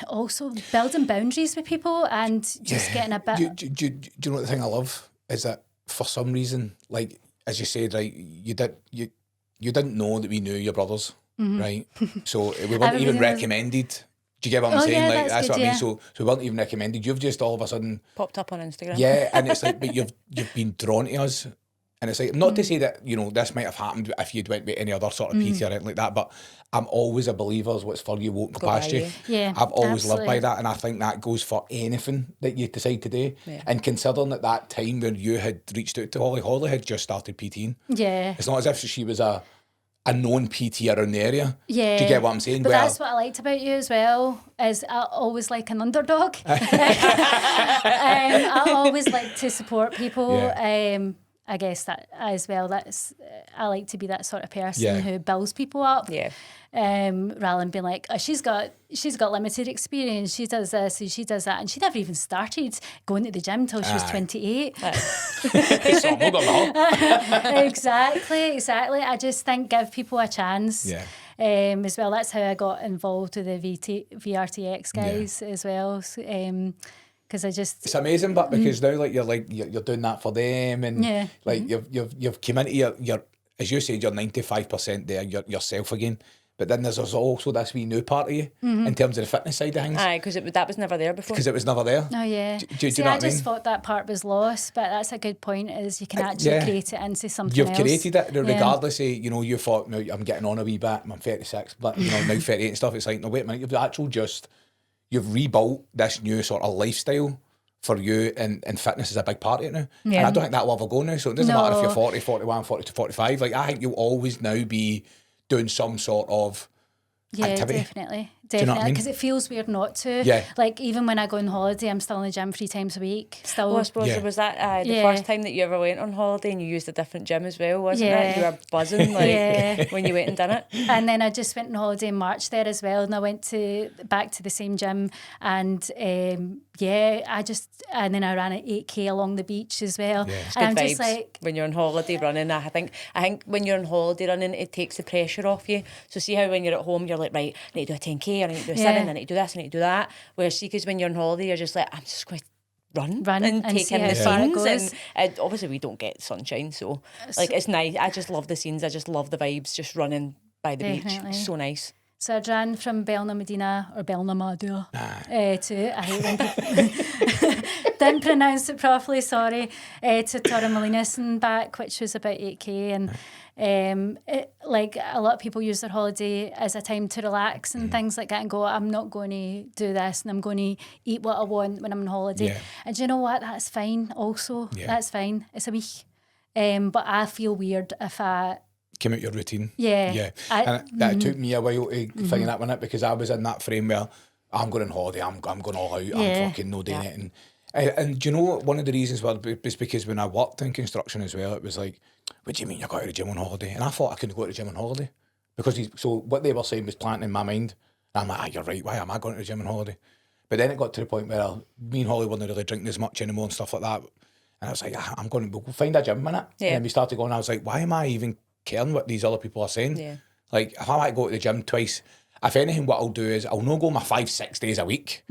also building boundaries with people and just getting a bit... Do you know what the thing I love is that for some reason, like, as you said, right, you didn't know that we knew your brothers, right? So we weren't even recommended. Do you get what I'm saying? Yeah, like that's good, what I mean. So we weren't even recommended. You've just all of a sudden popped up on Instagram. Yeah, and it's like, but you've been drawn to us. And it's like, not to say that, this might have happened if you'd went with any other sort of PT or anything like that, but I'm always a believer what's for you won't go past you. Yeah, I've always absolutely. lived by that, and I think that goes for anything that you decide to do. Yeah. And considering at that time when you had reached out to Holly had just started PTing. Yeah. It's not as if she was a known PT around the area. Yeah. Do you get what I'm saying? But that's what I liked about you as well, is I always like an underdog. I always like to support people. Yeah. I guess that as well. I like to be that sort of person who builds people up. Yeah. Rather than being like, she's got limited experience. She does this and she does that, and she never even started going to the gym till she was 28. Exactly. I just think give people a chance. Yeah. As well, that's how I got involved with the VRTX guys as well. Because it's amazing, but because now you're doing that for them, and you've come into your as you said, you're 95% there, you're yourself again. But then there's also this wee new part of you in terms of the fitness side of things. Aye, because that was never there before. Because it was never there. Oh yeah. Do you know what I mean? just thought that part was lost, but that's a good point. Is you can actually create it into something else. You've created it regardless of you thought, no, I'm getting on a wee bit. I'm 36, but now 38 and stuff. It's like, no, wait a minute, you've rebuilt this new sort of lifestyle for you, and fitness is a big part of it now. Yeah. And I don't think that will ever go now. So it doesn't matter if you're 40, 41, 42, 45. Like, I think you'll always now be doing some sort of activity. Definitely. Do you know what I mean? Because it feels weird not to. Yeah. Like, even when I go on holiday, I'm still in the gym 3 times a week. Still. Well, I suppose was that the first time that you ever went on holiday and you used a different gym as well, wasn't it? You were buzzing when you went and done it. And then I just went on holiday in March there as well, and I went back to the same gym, and and then I ran an 8K along the beach as well. Yeah. And I'm just like, when you're on holiday running, I think when you're on holiday running, it takes the pressure off you. So see how when you're at home, you're like, right, I need to do a 10K, I need to do a 7, I need to do this, I need to do that. Whereas because when you're on holiday, you're just like, I'm just going to run and take in the scenes. And obviously we don't get sunshine, so it's nice. I just love the scenes. I just love the vibes, just running by the beach. It's so nice. So I ran from Belnamadina or Belnamadua to, I hate when people didn't pronounce it properly, sorry, to Torremolinos and back, which was about 8K. And a lot of people use their holiday as a time to relax and things like that, and go, I'm not going to do this, and I'm going to eat what I want when I'm on holiday. Yeah. And do you know what? That's fine also. Yeah. That's fine. It's a week. But I feel weird if I... came out your routine. Yeah. And that took me a while to figure that one out, because I was in that frame where I'm going on holiday, I'm going all out, I'm fucking no doing it. And do you know what? One of the reasons was because when I worked in construction as well, it was like, what do you mean you're going to the gym on holiday? And I thought I couldn't go to the gym on holiday. So what they were saying was planting in my mind. And I'm like, you're right, why am I going to the gym on holiday? But then it got to the point where me and Holly weren't really drinking as much anymore and stuff like that. And I was like, I'm going to go find a gym in it. Yeah. And then we started going, I was like, why am I even caring what these other people are saying? Yeah. Like, if I might go to the gym twice, if anything, what I'll do is I'll not go my 5-6 days a week.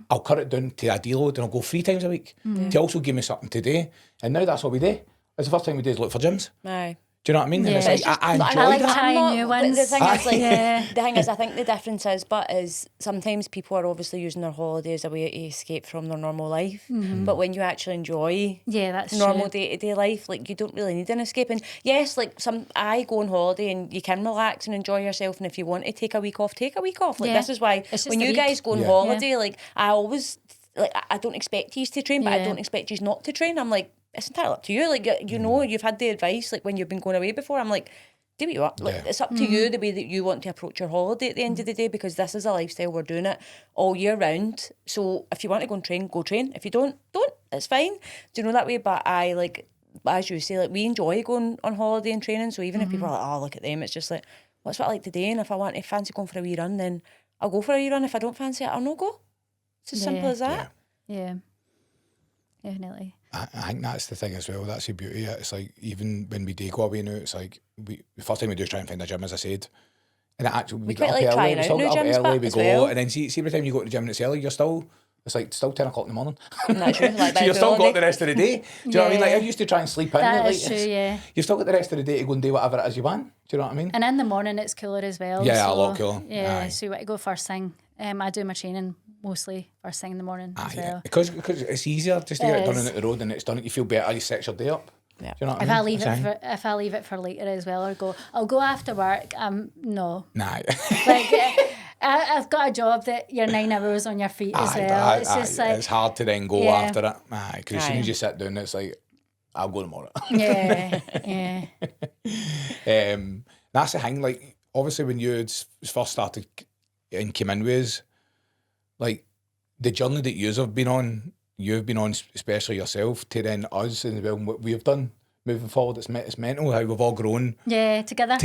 I'll cut it down to a deload, and I'll go 3 times a week to also give me something to do. And now that's what we do. It's the first time we do is look for gyms. Aye. Do you know what I mean? Yeah. And it's like, I enjoy that. Trying new ones. The thing is, I think the difference is sometimes people are obviously using their holiday as a way to escape from their normal life. But when you actually enjoy that's normal day-to-day life, like, you don't really need an escape. And yes, like, I go on holiday and you can relax and enjoy yourself, and if you want to take a week off, take a week off. Like, this is why when you guys go on holiday, like, I always like, I don't expect you to train, but I don't expect you not to train. I'm like, it's entirely up to you. Like, you know, you've had the advice, like, when you've been going away before. I'm like, do what you want. Like, it's up to you the way that you want to approach your holiday at the end of the day, because this is a lifestyle. We're doing it all year round. So if you want to go and train, go train. If you don't. It's fine. Do you know that way? But I, like, as you say, like, we enjoy going on holiday and training. So even if people are like, oh, look at them, it's just like, what's what I like today? And if I fancy going for a wee run, then I'll go for a wee run. If I don't fancy it, I'll not go. It's as simple as that. Yeah. Definitely. I think that's the thing as well. That's the beauty. It's like, even when we do go away now, it's like the first thing we do is try and find a gym, as I said. And it actually, we get up early, we still get up early, we go, and then see every time you go to the gym and it's early, it's still 10 o'clock in the morning. That's true. Like, so you've still got the rest of the day. Do you know what I mean? Like, I used to try and sleep in. That like, is true, yeah. You've still got the rest of the day to go and do whatever it is you want. Do you know what I mean? And in the morning it's cooler as well. Yeah, so, a lot cooler. Yeah, Aye. so you want to go first thing. I do my training mostly first thing in the morning as well. Because it's easier just to get it done on the road, and it's done. You feel better. You set your day up. Yeah. Do you know what If I I mean? leave if I leave it for later as well, or I'll go after work. No, Nah. like I've got a job that you're 9 hours on your feet as well. It's just like, it's hard to then go after it. Because as soon Aye. as you sit down, it's like, I'll go tomorrow. yeah. That's the thing. Like, obviously, when you first started and came in with us, like, the journey that you've been on, especially yourself, to then us and well, what we've done moving forward, it's mental how we've all grown Together. Do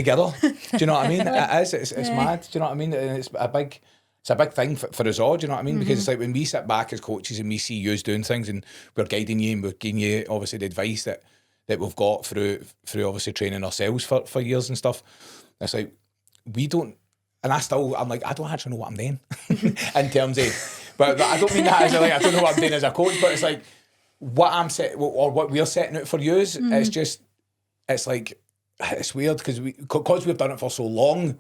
you know what I mean? It is. It's mad. Do you know what I mean? And it's a big thing for us all. Do you know what I mean? Because it's like, when we sit back as coaches and we see you doing things, and we're guiding you and we're giving you obviously the advice that we've got through obviously training ourselves for years and stuff. It's like, we don't. And I'm like, I don't actually know what I'm doing in terms of, but I don't mean that as like, I don't know what I'm doing as a coach, but it's like, what I'm or what we're setting out for you is, it's just, it's like, it's weird because we've done it for so long,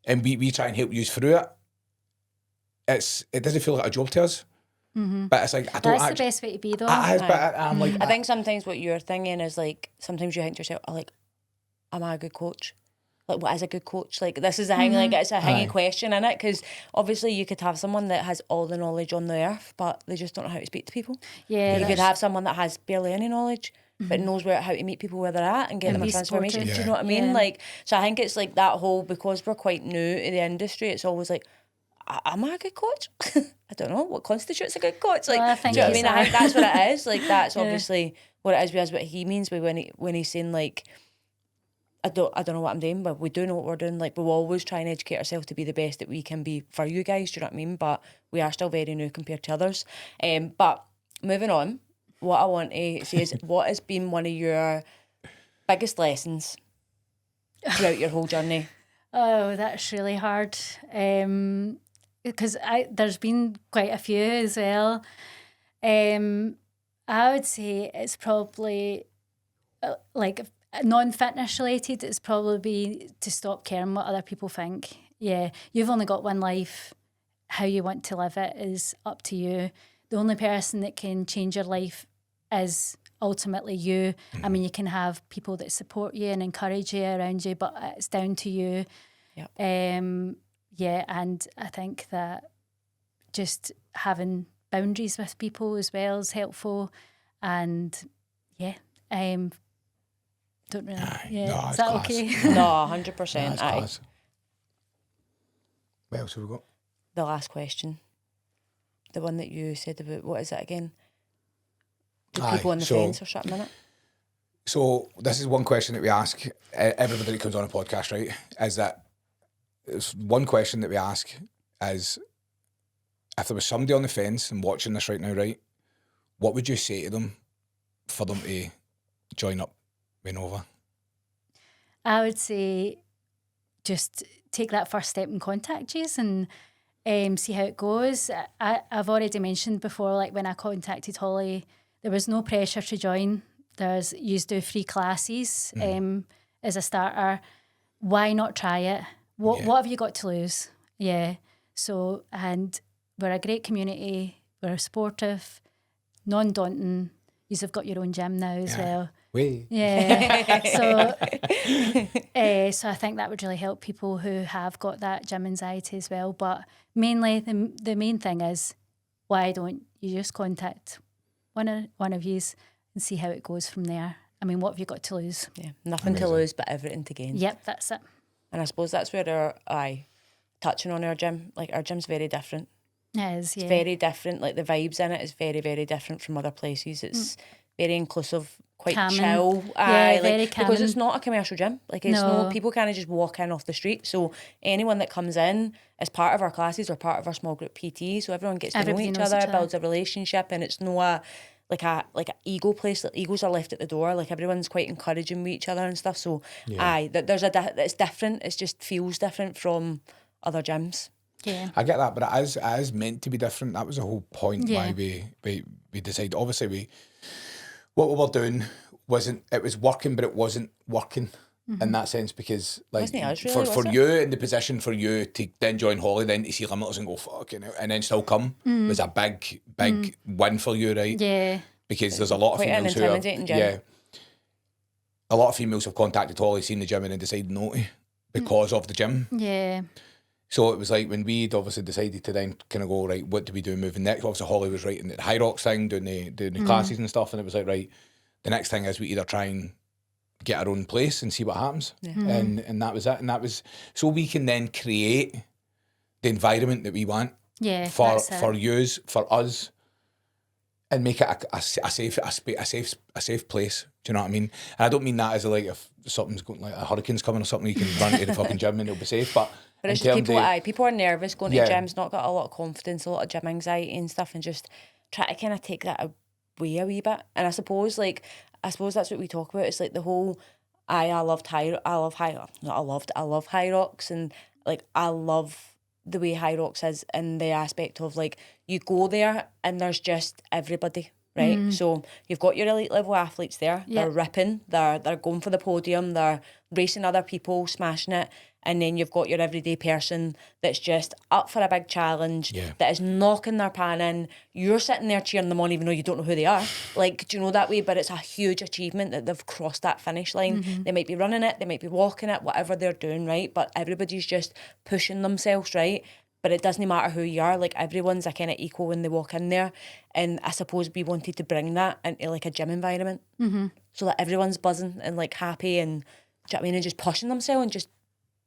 and we try and help you through it. It doesn't feel like a job to us, but it's like, I don't. That's the best way to be, though. But I'm like, I think sometimes what you're thinking is, like, sometimes you think to yourself, oh, like, am I a good coach? Like, what is a good coach? Like, this is a thing, like, it's a hanging question in it, because obviously you could have someone that has all the knowledge on the earth, but they just don't know how to speak to people. Yeah, you could have someone that has barely any knowledge, but knows how to meet people where they're at and get them a transformation. supportive. Do you know what I mean? Yeah. Like, so I think it's like that whole, because we're quite new to the industry, it's always like, am I a good coach? I don't know what constitutes a good coach. Like, Well, I think do you know what I mean? I so. think that's what it is. Like, that's obviously what it is. That's what he means by when he's saying, like, I don't know what I'm doing, but we do know what we're doing. Like, we always try and educate ourselves to be the best that we can be for you guys. Do you know what I mean? But we are still very new compared to others. But moving on, what I want to say is, what has been one of your biggest lessons throughout your whole journey? Oh, that's really hard. Because there's been quite a few as well. I would say it's probably like non-fitness related. It's probably to stop caring what other people think. Yeah, you've only got one life. How you want to live it is up to you. The only person that can change your life is ultimately you. I mean, you can have people that support you and encourage you around you, but it's down to you. Yep. Yeah, and I think that just having boundaries with people as well is helpful. And don't really. Yeah, no, is it's that class. okay? No, 100%. That's class. What else have we got? The last question. The one that you said about, what is it again? The people on the fence or something in it? So this is one question that we ask everybody that comes on a podcast, right? Is that it's one question that we ask is, if there was somebody on the fence and watching this right now, right, what would you say to them for them to join up with Nova? I would say just take that first step and contact you and see how it goes. I've already mentioned before, like when I contacted Holly, there was no pressure to join. You do free classes as a starter. Why not try it? What have you got to lose? Yeah. So, and we're a great community. We're supportive, non-daunting. You've got your own gym now as well. Yeah. So I think that would really help people who have got that gym anxiety as well. But mainly, the main thing is why don't you just contact one of yous and see how it goes from there? I mean, what have you got to lose? Yeah, nothing to lose but everything to gain. Yep, that's it. And I suppose that's where touching on our gym, like our gym's very different. It is, yeah. It's very different. Like the vibes in it is very, very different from other places. It's very inclusive, quite Calming. chill. Yeah, very calming. Because it's not a commercial gym. Like it's no people can't just walk in off the street. So anyone that comes in is part of our classes or part of our small group PT. So everyone gets to know each other, builds a relationship, and it's no a ego place. Like egos are left at the door. Like everyone's quite encouraging with each other and stuff. So it's different. It just feels different from other gyms. Yeah, I get that, but it is meant to be different. That was the whole point why we decided. Obviously, what we were doing was working, but it wasn't working in that sense because, like, for you in the position for you to then join Holly, then to see Limitless and go fucking out, and then still come was a big win for you, right? Yeah, because there's a lot of females who are, a lot of females have contacted Holly, seen the gym, and then decided no to because of the gym. Yeah. So it was like when we'd obviously decided to then kind of go, right, what do we do moving next? Obviously Holly was writing the High Rocks thing, doing the classes and stuff, and it was like, right, the next thing is we either try and get our own place and see what happens. Yeah. And that was it. And that was so we can then create the environment that we want for yous, for us, and make it a safe place. Do you know what I mean? And I don't mean that as like if something's going, like a hurricane's coming or something, you can run into the fucking gym and it'll be safe. But it's just people are nervous going to gyms, not got a lot of confidence, a lot of gym anxiety and stuff, and just try to kind of take that away a wee bit. And I suppose that's what we talk about. It's like the whole I love High Rocks, and like I love the way High Rocks is in the aspect of like you go there and there's just everybody. Right, so you've got your elite level athletes there. Yep. They're ripping. They're going for the podium. They're racing other people, smashing it. And then you've got your everyday person that's just up for a big challenge, that is knocking their pan in. You're sitting there cheering them on, even though you don't know who they are. Like, do you know that way? But it's a huge achievement that they've crossed that finish line. They might be running it, they might be walking it, whatever they're doing, right? But everybody's just pushing themselves, right? But it doesn't matter who you are. Like everyone's a kind of equal when they walk in there. And I suppose we wanted to bring that into like a gym environment, so that everyone's buzzing and like happy and, do you know what I mean, and just pushing themselves and just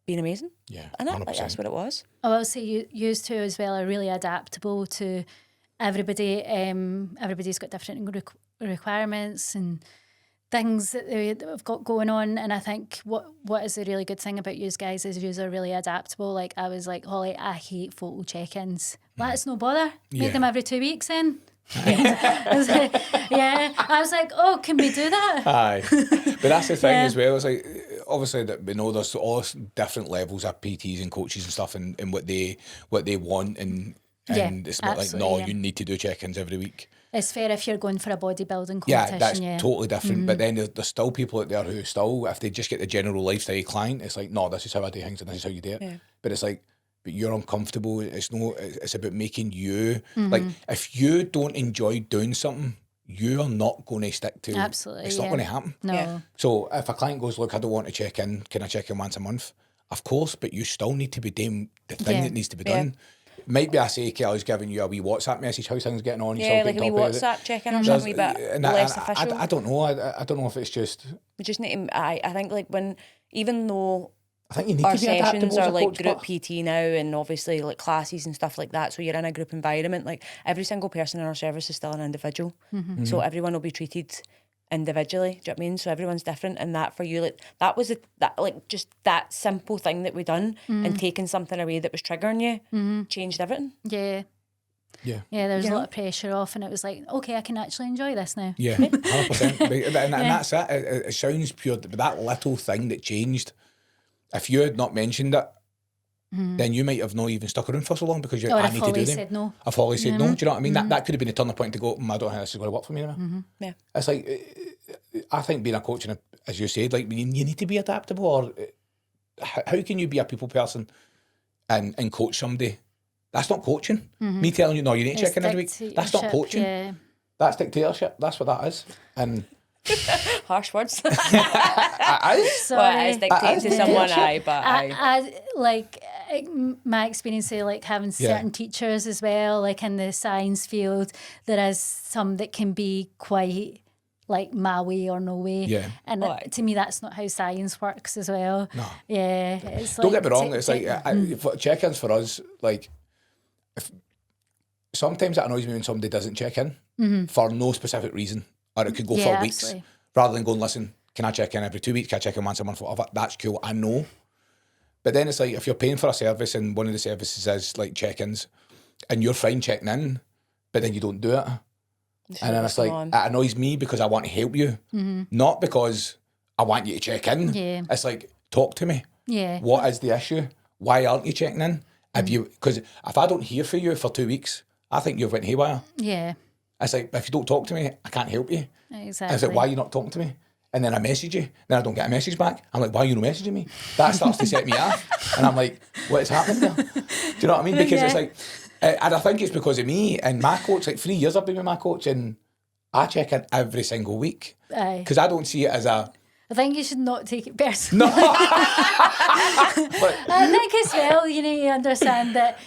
being amazing. Yeah, and like that's what it was. I will say you two as well are really adaptable to everybody. Everybody's got different requirements and things that we've got going on, and I think what is a really good thing about you guys is you are really adaptable. Like I was like, Holly, I hate photo check-ins. Let's no bother. Make them every 2 weeks then. I was like, oh, can we do that? Aye, but that's the thing as well. It's like obviously that we know there's all different levels of PTs and coaches and stuff, and what they want, and it's not like you need to do check-ins every week. It's fair if you're going for a bodybuilding competition. Yeah, that's totally different. But then there's still people out there who still, if they just get the general lifestyle client, it's like, no, this is how I do things and this is how you do it. Yeah. But it's like, but you're uncomfortable. It's about making you, like, if you don't enjoy doing something, you are not going to stick to it. Absolutely. It's not going to happen. No. Yeah. So if a client goes, look, I don't want to check in, can I check in once a month? Of course, but you still need to be doing the thing that needs to be done. Might be I say, okay, I was giving you a wee WhatsApp message, how's things getting on? Yeah, like a wee WhatsApp check-in or something, but less official. I don't know. I don't know if it's just... We just need to... I think like even though I think you need our to be sessions are like coach, group PT now, and obviously like classes and stuff like that, so you're in a group environment, like every single person in our service is still an individual. So everyone will be treated individually, do you know what I mean? So everyone's different, and that for you, like just that simple thing that we done and taking something away that was triggering you changed everything. Yeah, there was a lot of pressure off, and it was like, okay, I can actually enjoy this now. 100%. and that's it. It sounds pure, but that little thing that changed, if you had not mentioned it, then you might have not even stuck around for so long because I need to do them. Said no. If Holly said no, do you know what I mean? That could have been a turning point to go, I don't think this is going to work for me anymore. Yeah. It's like, I think being a coach, as you said, like you need to be adaptable, or how can you be a people person and coach somebody? That's not coaching. Me telling you, no, you need to check in every week. That's not coaching. Yeah. That's dictatorship. That's what that is. And harsh words. It is. Well, it is dictating to someone, but I like my experience of like having certain teachers as well, like in the science field, there is some that can be quite like my way or no way. Yeah. And to me, that's not how science works as well. No. Yeah. It's Don't like get me wrong, it's like check-ins for us, like, sometimes it annoys me when somebody doesn't check in for no specific reason, or it could go for weeks, absolutely. rather than going, listen, can I check in every 2 weeks? Can I check in once a month? Whatever. That's cool. I know. But then it's like, if you're paying for a service and one of the services is like check-ins and you're fine checking in, but then you don't do it. And then it's like, it annoys me because I want to help you, not because I want you to check in. Yeah. It's like, talk to me. Yeah. What is the issue? Why aren't you checking in? Because if I don't hear from you for 2 weeks, I think you've went haywire. Yeah. It's like, if you don't talk to me, I can't help you. Exactly. It's like, why are you not talking to me? And then I message you, then I don't get a message back. I'm like, why are you not messaging me? That starts to set me off. And I'm like, what is happening there? Do you know what I mean? Because it's like, and I think it's because of me and my coach. Like 3 years I've been with my coach and I check in every single week. Because I don't see it as a... I think you should not take it personally. No. I think as well, you need to understand that,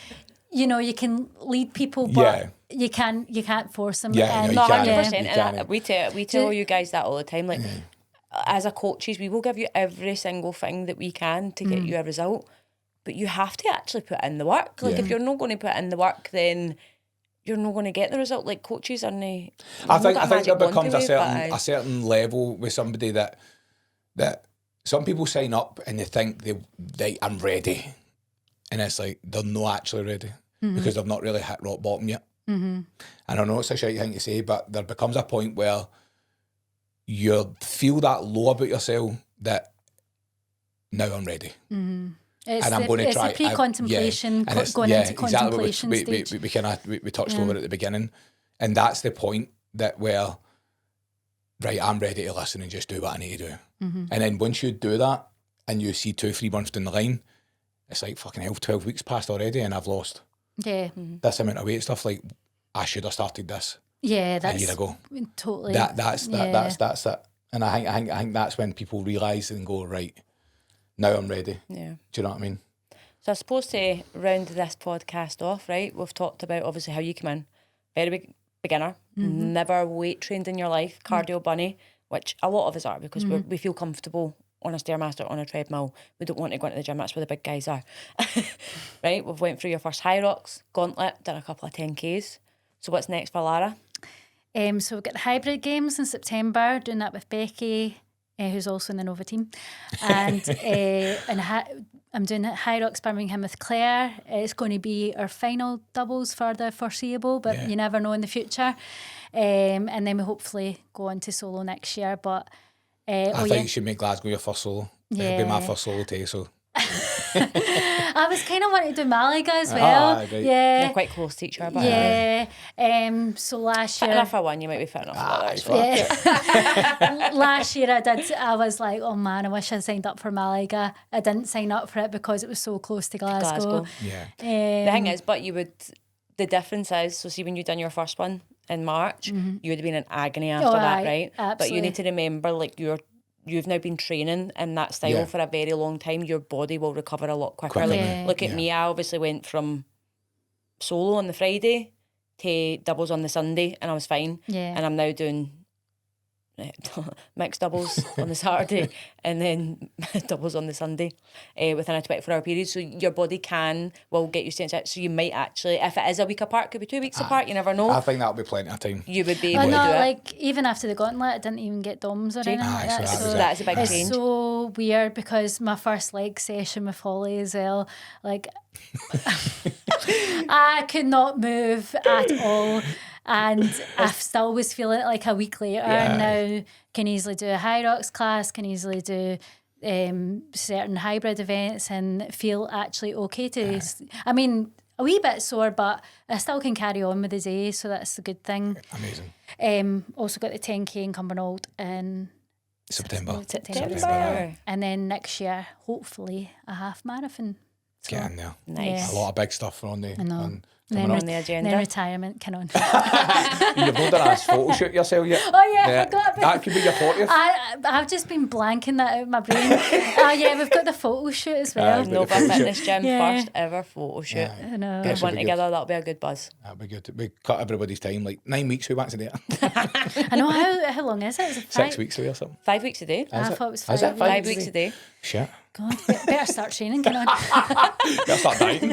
you know, you can lead people, but you can't force them. Yeah, and no, 100%. You And we tell you guys that all the time. Like, as a coaches, we will give you every single thing that we can to get you a result, but you have to actually put in the work. Like, if you're not going to put in the work, then you're not going to get the result. Like, coaches are not... I think there becomes a certain level with somebody that some people sign up and they think I'm ready, and it's like they're not actually ready because they've not really hit rock bottom yet. And I know it's a shitty thing to say, but there becomes a point where you feel that low about yourself that now I'm ready. And I'm going to try. It's a pre-contemplation, going into contemplation stage. We touched over it at the beginning, and that's the point where right, I'm ready to listen and just do what I need to do. And then once you do that and you see 2-3 months down the line, it's like, fucking hell, 12 weeks passed already and I've lost this amount of weight. Stuff like, I should have started this a year ago. Totally. That's it. And I think that's when people realise and go, right, now I'm ready. Yeah. Do you know what I mean? So I suppose to round this podcast off, right, we've talked about obviously how you come in, very big beginner, never weight trained in your life, cardio bunny, which a lot of us are because we feel comfortable on a Stairmaster, on a treadmill. We don't want to go into the gym, that's where the big guys are. Right, we've went through your first high rocks, gauntlet, done a couple of 10Ks. So what's next for Lara? So we've got the hybrid games in September, doing that with Becky, who's also in the Nova team. And I'm doing High Rocks Birmingham with Claire. It's going to be our final doubles for the foreseeable, but you never know in the future. And then we hopefully go on to solo next year. But I think you should make Glasgow your first solo. It'll be my first solo too, so. I was kind of wanting to do Malaga as well. Right. You're quite close to each other. So last year, fit enough for one, you might be fit enough for the other. Last year I was like, oh man, I wish I signed up for Malaga. I didn't sign up for it because it was so close to Glasgow. Yeah. The thing is, the difference is, so see when you done your first one in March, you would have been in agony after that, right? Absolutely. But you need to remember, like, you've now been training in that style for a very long time. Your body will recover a lot quicker. Look at me, I obviously went from solo on the Friday to doubles on the Sunday and I was fine. And I'm now doing mixed doubles on the Saturday and then doubles on the Sunday within a 24-hour period. So your body will get used to it. So you might actually, if it is a week apart, could be 2 weeks apart, you never know. I think that'll be plenty of time. You would be able to do it. Like even after the gauntlet, I didn't even get DOMs or anything like that. So that's a big change. It's so weird because my first leg session with Holly as well, like I could not move at all. And I still was feeling it like a week later. Now can easily do a high rocks class, can easily do certain hybrid events and feel actually okay to. I mean, a wee bit sore, but I still can carry on with the day, so that's the good thing. Amazing. Also got the 10K in Cumbernauld in September. And then next year, hopefully, a half marathon. Get in there. Nice. A lot of big stuff on the. I know. On, And on the agenda. then retirement, can on. You've not done a photo shoot yourself yet. Oh yeah, I forgot about that. Could be your 40th. I've just been blanking that out of my brain. Yeah, we've got the photo shoot as well. Nova Fitness Gym, first ever photo shoot. I know. Good one together, that'll be a good buzz. That'll be good. We cut everybody's time, like 9 weeks. Who wants to do it? I know, how long is it? Is it 6 weeks away or something? 5 weeks a day. I thought it was Is it 5. 5 weeks a day. Shit. God, better start training, can on. Better start dieting.